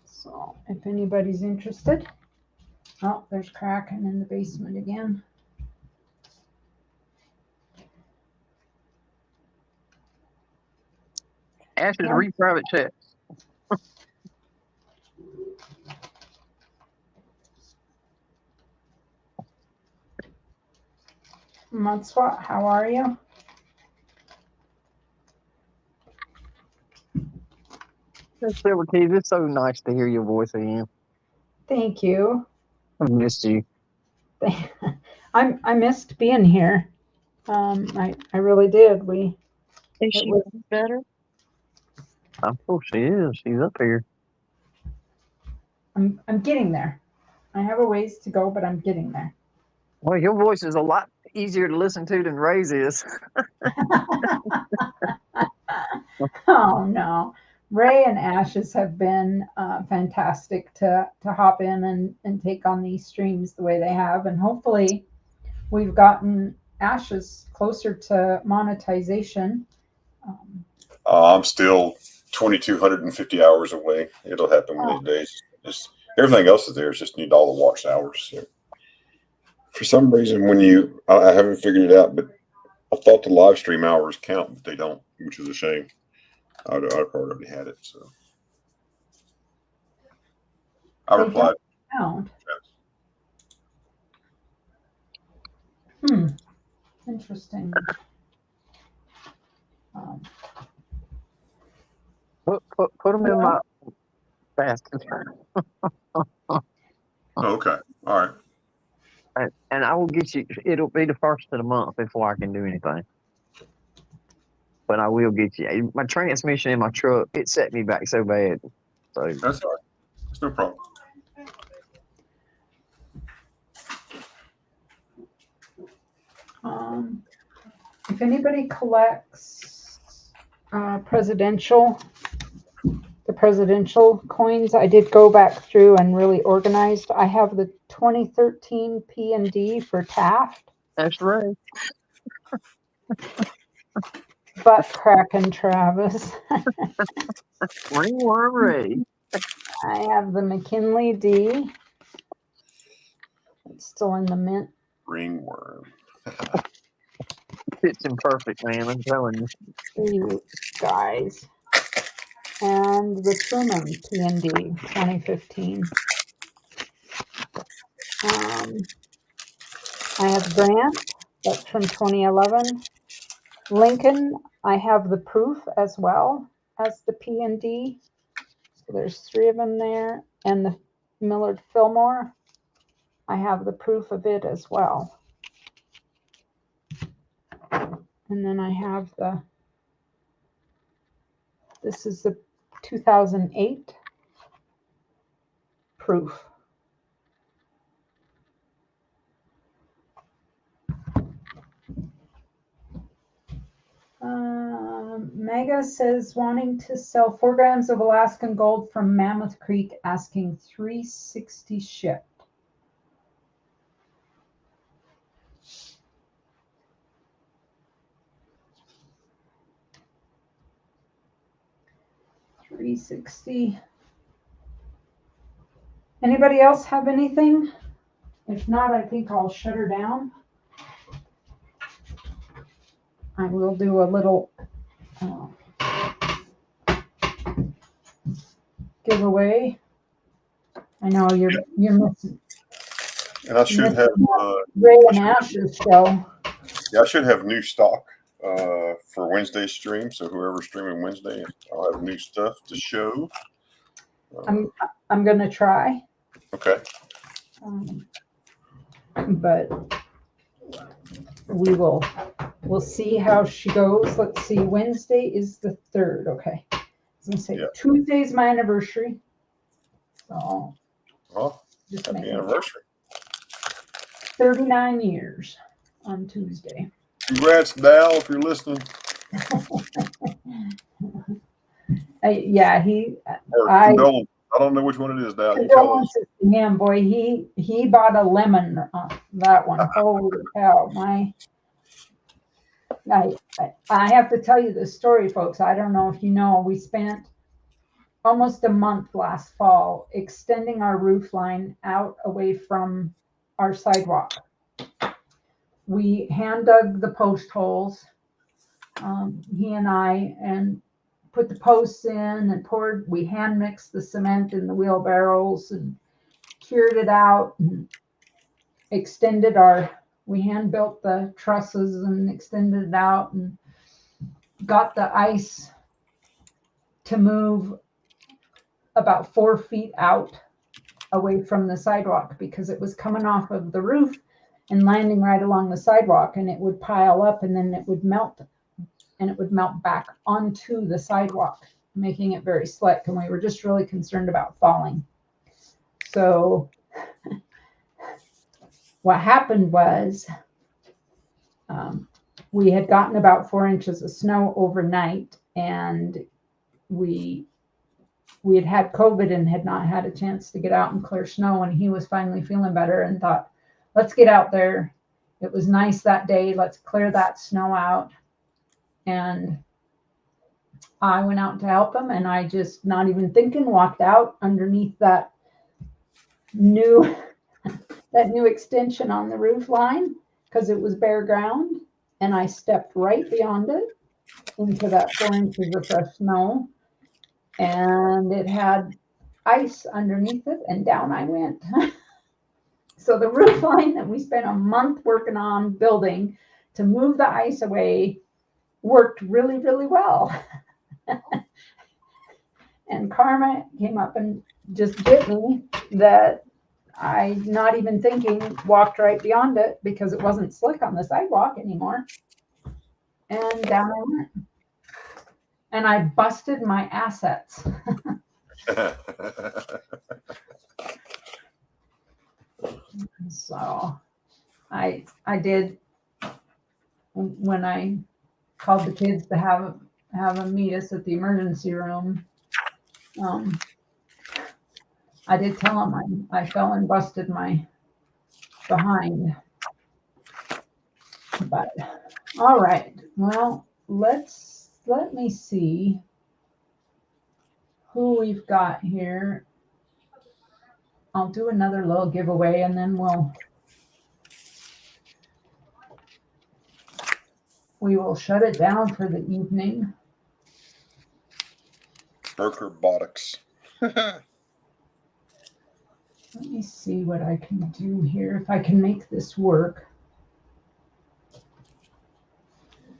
So if anybody's interested. Oh, there's Kraken in the basement again. Ash is read private checks. Mudswat, how are you? Silver Keys, it's so nice to hear your voice again. Thank you. I missed you. I missed being here. I really did. Is she better? I hope she is. She's up here. I'm getting there. I have a ways to go, but I'm getting there. Well, your voice is a lot easier to listen to than Ray's is. Oh no, Ray and Ashes have been fantastic to hop in and take on these streams the way they have, and hopefully we've gotten Ashes closer to monetization. I'm still 2,250 hours away. It'll happen one of these days. Just everything else is there. It's just need all the watched hours. So for some reason, I haven't figured it out, but I thought the live stream hours count, but they don't, which is a shame. I'd already had it, so I replied. Interesting. Put them in my basket. Okay. All right. And I will get you. It'll be the first of the month before I can do anything. But I will get you. My transmission in my truck, it set me back so bad. So that's all right. It's no problem. If anybody collects the presidential coins, I did go back through and really organized. I have the 2013 P&D for Taft. That's right. Butt cracking Travis. Ringworm Ray. I have the McKinley D. It's still in the mint. Ringworm. Fits him perfect, man. I'm telling you. You guys. and the Truman P&D 2015. I have Grant, that's from 2011. Lincoln, I have the proof as well as the P&D. So there's 3 of them there. And the Millard Fillmore, I have the proof of it as well. And then I have this is the 2008 proof. Mega says wanting to sell 4 grams of Alaskan gold from Mammoth Creek, asking $360 shipped. $360. Anybody else have anything? If not, I think I'll shut her down. I will do a little giveaway. I know you're missing. And I should have Ray and Ash's show. Yeah, I should have new stock for Wednesday's stream. So whoever's streaming Wednesday, I'll have new stuff to show. I'm gonna try. Okay. But we'll see how she goes. Let's see. Wednesday is the 3rd. Okay. I was gonna say Tuesday's my anniversary. So just happy anniversary. 39 years on Tuesday. Congrats, Dal, if you're listening. I don't know which one it is, Dal. You tell us. To him, boy, he bought a lemon on that one. Holy cow! I have to tell you this story, folks. I don't know if you know, we spent almost a month last fall extending our roof line out away from our sidewalk. We hand dug the post holes, he and I, and put the posts in and we hand mixed the cement in the wheelbarrows and cured it out and we hand built the trusses and extended it out and got the ice to move about 4 feet out away from the sidewalk because it was coming off of the roof and landing right along the sidewalk, and it would pile up and then it would melt, and it would melt back onto the sidewalk, making it very slick. And we were just really concerned about falling. So what happened was we had gotten about 4 inches of snow overnight, and we had COVID and had not had a chance to get out and clear snow, and he was finally feeling better and thought, let's get out there. It was nice that day. Let's clear that snow out. And I went out to help him, and I just, not even thinking, walked out underneath that new extension on the roof line because it was bare ground, and I stepped right beyond it into that 4 inches of fresh snow, and it had ice underneath it, and down I went. So the roof line that we spent a month working on building to move the ice away worked really, really well. And karma came up and just bit me that I, not even thinking, walked right beyond it because it wasn't slick on the sidewalk anymore. And down I went. And I busted my assets. So I did, when I called the kids to have them meet us at the emergency room, I did tell them I fell and busted my behind. But all right, well, let me see who we've got here. I'll do another little giveaway, and then we will shut it down for the evening. Broker Botics. Let me see what I can do here, if I can make this work.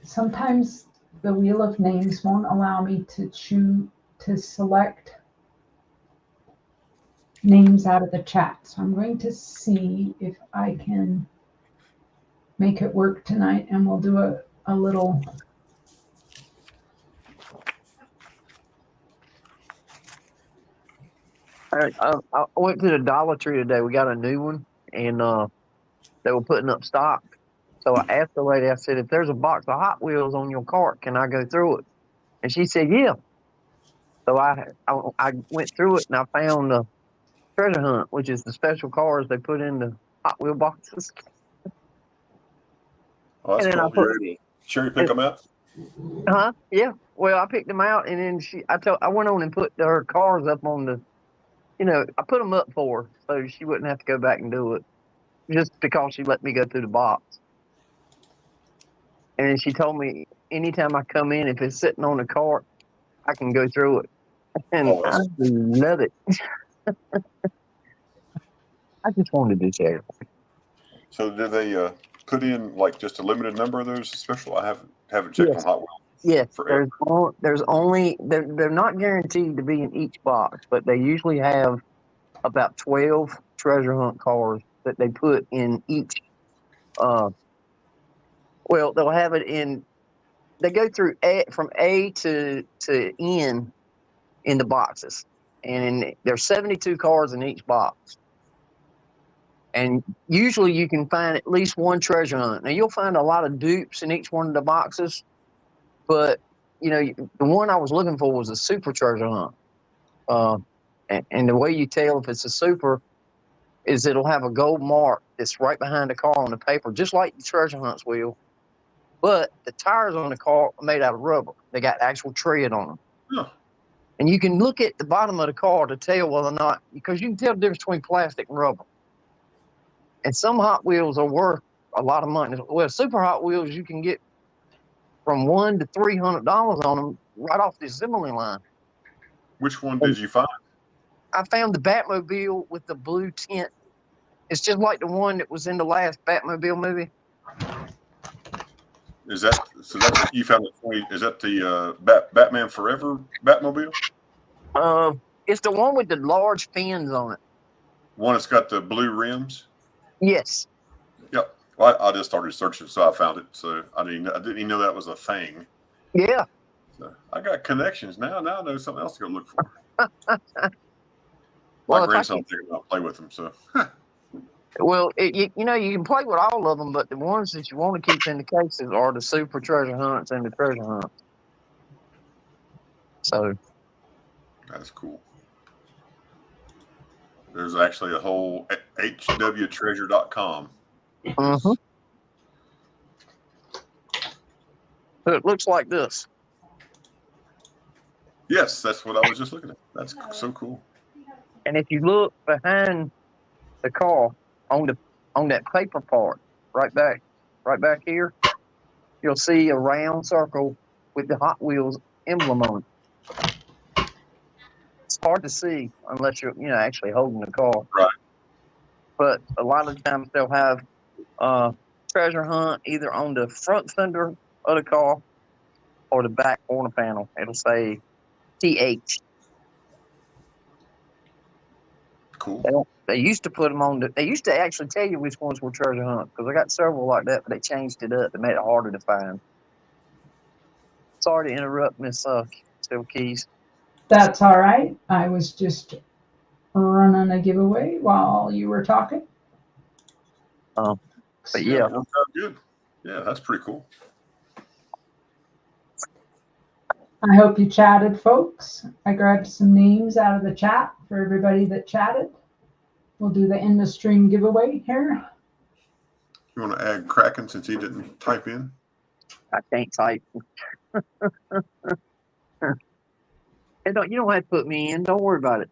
Sometimes the wheel of names won't allow me to select names out of the chat. So I'm going to see if I can make it work tonight, and we'll do a little. I went to the Dollar Tree today. We got a new one, and they were putting up stock. So I asked the lady, I said, if there's a box of Hot Wheels on your cart, can I go through it? And she said, yeah. So I went through it, and I found the Treasure Hunt, which is the special cars they put in the Hot Wheel boxes. Oh, that's And then cool. You're able to cherry pick them out? Yeah. Well, I picked them out, and then I went on and put her cars up on the, I put them up for her so she wouldn't have to go back and do it, just because she let me go through the box. And then she told me anytime I come in, if it's sitting on the cart, I can go through it. And I love it. I just wanted to share. So do they put in like just a limited number of those special? I haven't checked on Hot Wheels. Yes, Forever. there's only they're not guaranteed to be in each box, but they usually have about 12 treasure hunt cars that they put in each. Well, they'll have it in. They go through from A to N in the boxes, and there's 72 cars in each box. And usually you can find at least one treasure hunt. Now you'll find a lot of dupes in each one of the boxes, but the one I was looking for was a super treasure hunt. And the way you tell if it's a super is it'll have a gold mark that's right behind the car on the paper, just like the treasure hunts will. But the tires on the car are made out of rubber. They got actual tread on them. Huh. And you can look at the bottom of the car to tell whether or not, because you can tell the difference between plastic and rubber. And some Hot Wheels are worth a lot of money. Well, super Hot Wheels, you can get from $100 to $300 on them right off the assembly line. Which one did you find? I found the Batmobile with the blue tint. It's just like the one that was in the last Batmobile movie. Is that you found it? Is that the Batman Forever Batmobile? It's the one with the large fins on it. One that's got the blue rims. Yes. Yep. Well, I just started searching, so I found it. So I didn't even know that was a thing. Yeah. So I got connections now. Now I know something else to go look for. Well, my grandson's thinking about play with them. So. Well, you can play with all of them, but the ones that you want to keep in the cases are the super treasure hunts and the treasure hunts. So that's cool. There's actually a whole hwtreasure.com. So it looks like this. Yes, that's what I was just looking at. That's so cool. And if you look behind the car on that paper part, right back here, you'll see a round circle with the Hot Wheels emblem on it. It's hard to see unless you're actually holding the car. Right. But a lot of times they'll have treasure hunt either on the front fender of the car or the back corner panel. It'll say TH. Cool. They used to put them on. They used to actually tell you which ones were treasure hunt because I got several like that, but they changed it up. They made it harder to find. Sorry to interrupt, Miss Still Keys. That's all right. I was just running a giveaway while you were talking. But yeah, it worked out good. Yeah, that's pretty cool. I hope you chatted, folks. I grabbed some names out of the chat for everybody that chatted. We'll do the end of stream giveaway here. You want to add Kraken since he didn't type in? I can't type. You don't have to put me in. Don't worry about it.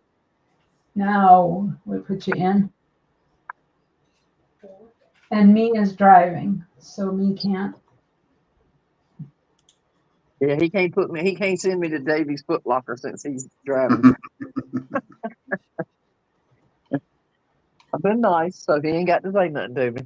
Now we put you in. And me is driving, so me can't. Yeah, he can't put me. He can't send me to Davy's Foot Locker since he's driving. I've been nice, so he ain't got to say nothing to me.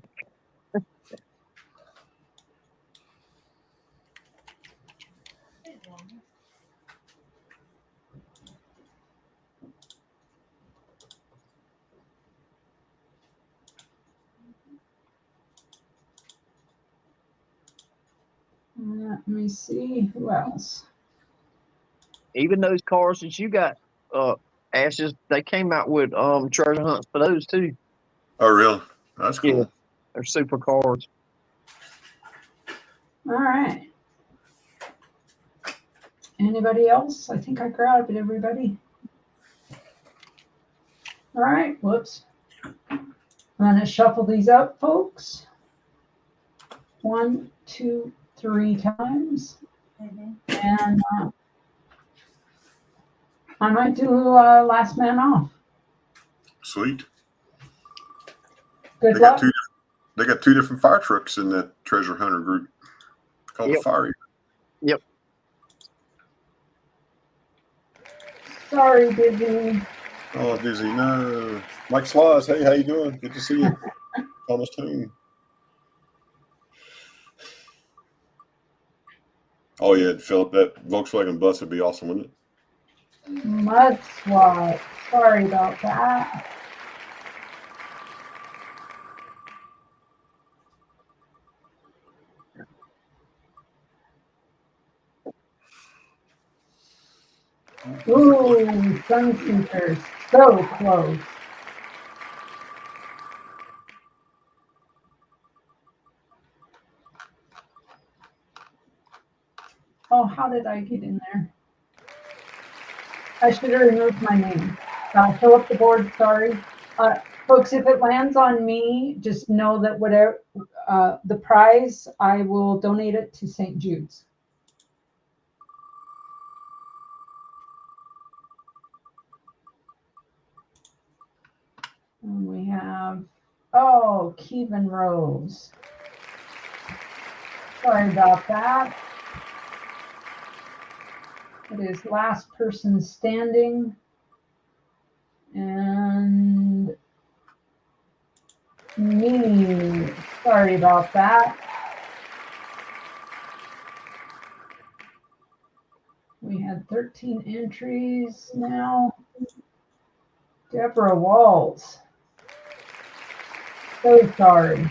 Let me see who else. Even those cars that you got, Ashes, they came out with treasure hunts for those too. Oh, really? That's Yeah, cool. they're super cars. All right. Anybody else? I think I grabbed everybody. All right. Whoops. I'm gonna shuffle these up, folks. 1, 2, 3 times, and I might do last man off. Sweet. Good They luck. got two different fire trucks in that treasure hunter group called Yep. the Fire Eater. Yep. Sorry, Disney. Oh, Dizzy, no. Mike Slaws, hey, how you doing? Good to see you. Thomas Toon. Oh, yeah, Philip, that Volkswagen bus would be awesome, wouldn't it? Mud swat. Sorry about that. Ooh, Sunseekers. So close. Oh, how did I get in there? I should have removed my name. Fill up the board, sorry. Folks, if it lands on me, just know that whatever the prize, I will donate it to St. Jude's. And we have, oh, Kevin Rose. Sorry about that. It is last person standing. And me. Sorry about that. We had 13 entries now. Deborah Walls. So sorry.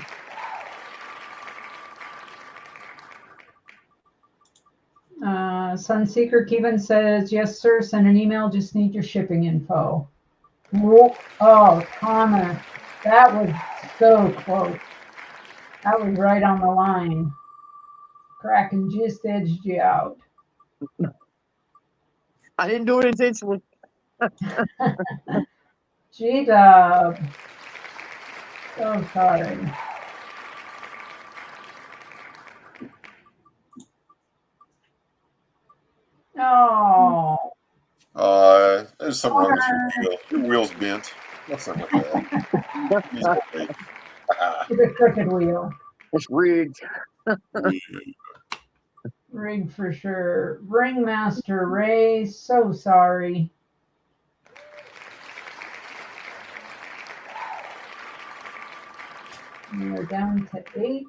Sunseeker Kevin says, yes, sir, send an email, just need your shipping info. Oh, Thomas, that was so close. That was right on the line. Kraken just edged you out. I didn't do it intentionally. G-Dub. So sorry. Oh. There's something wrong with your wheel. Your wheel's bent. Nothing like that. It's a crooked wheel. It's rigged. Rig for sure. Ringmaster Ray, so sorry. We're down to 8.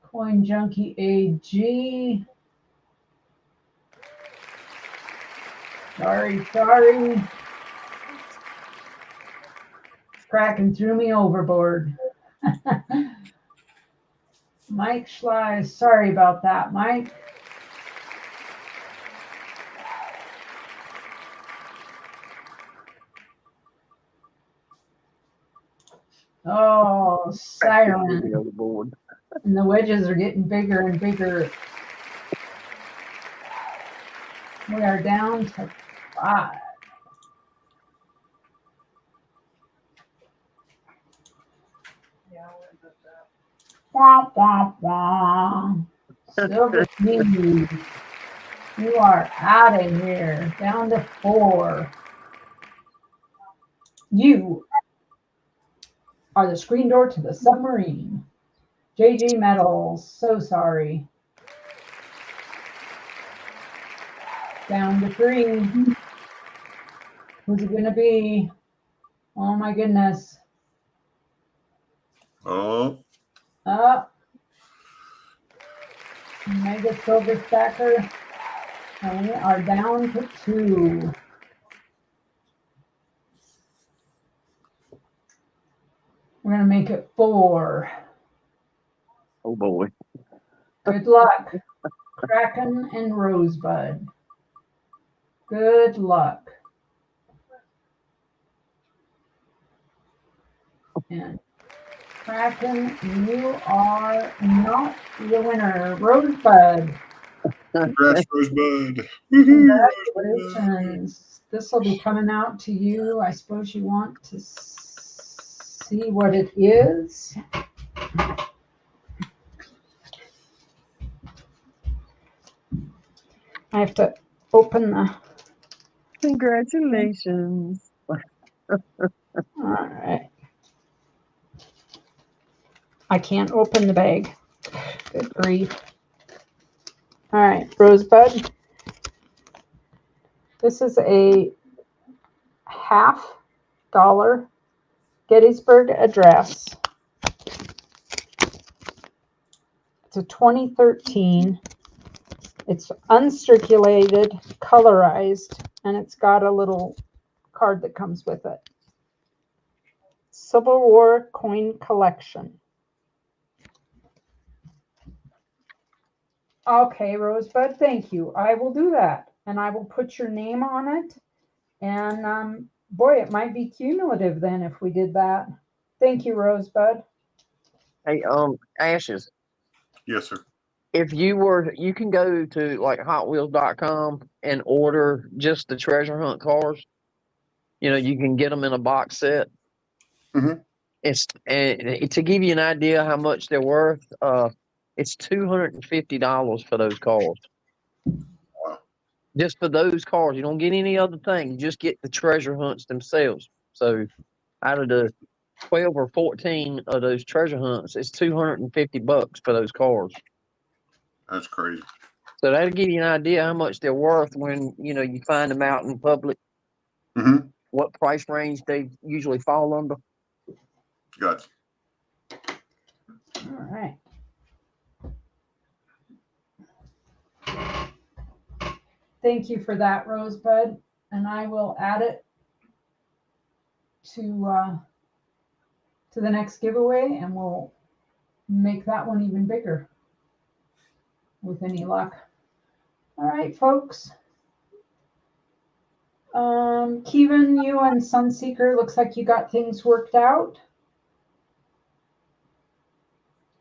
Coin Junkie AG. Sorry. Kraken threw me overboard. Mike Schley, sorry about that, Mike. Oh, siren. And the wedges are getting bigger and bigger. We are down to 5. Wah, wah, wah. Silver Steve, you are out of here. Down to 4. You are the screen door to the submarine. JG Metals, so sorry. Down to 3. Who's it gonna be? Oh my goodness. Oh, Up. Mega Silver Stacker. And we are down to 2. We're gonna make it 4. Oh boy. Good luck, Kraken and Rosebud. Good luck. And Kraken, you are not the winner. Rosebud, congrats, Rosebud. Woohoo, Rosebud. congratulations. This will be coming out to you. I suppose you want to see what it is. I have to open the. Congratulations. All right. I can't open the bag. Good grief. All right, Rosebud. This is a $50 Gettysburg Address. It's a 2013. It's uncirculated, colorized, and it's got a little card that comes with it. Civil War coin collection. Okay, Rosebud, thank you. I will do that, and I will put your name on it. And boy, it might be cumulative then if we did that. Thank you, Rosebud. Hey, Ashes. Yes, sir. If you can go to like HotWheels.com and order just the treasure hunt cars. You know, you can get them in a box set. Mhm. It's and to give you an idea how much they're worth. It's $250 for those cars. Wow. Just for those cars, you don't get any other thing. You just get the treasure hunts themselves. So, out of the 12 or 14 of those treasure hunts, it's $250 for those cars. That's crazy. So that'll give you an idea how much they're worth when you find them out in public. Mm-hmm. What price range they usually fall under. Gotcha. All right. Thank you for that, Rosebud, and I will add it to the next giveaway, and we'll make that one even bigger with any luck. All right, folks. Kevin, you and Sunseeker, looks like you got things worked out.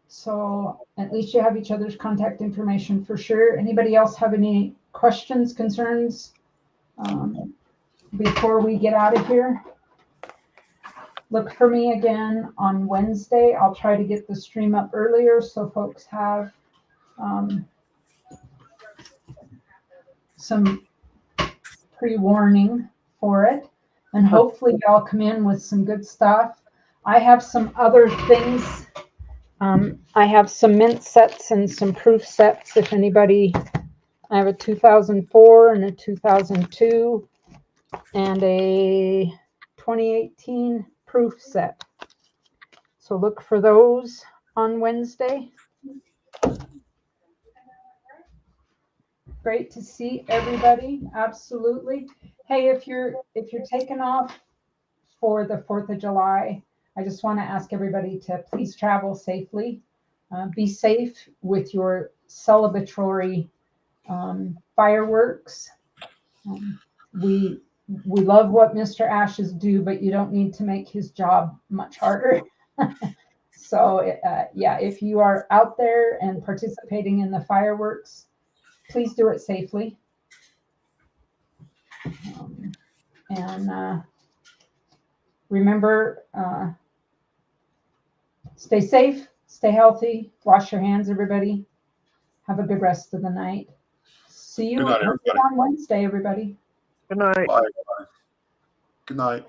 So at least you have each other's contact information for sure. Anybody else have any questions, concerns before we get out of here? Look for me again on Wednesday. I'll try to get the stream up earlier so folks have some pre-warning for it. And hopefully y'all come in with some good stuff. I have some other things. I have some mint sets and some proof sets. If anybody, I have a 2004 and a 2002 and a 2018 proof set. So look for those on Wednesday. Great to see everybody. Absolutely. Hey, if you're taking off for the 4th of July, I just want to ask everybody to please travel safely. Be safe with your celebratory fireworks. We love what Mr. Ashes do, but you don't need to make his job much harder. So yeah, if you are out there and participating in the fireworks, please do it safely. And remember, stay safe, stay healthy, wash your hands, everybody. Have a good rest of the night. See you Good night, everybody. on Wednesday, everybody. Good night. Bye. Good night.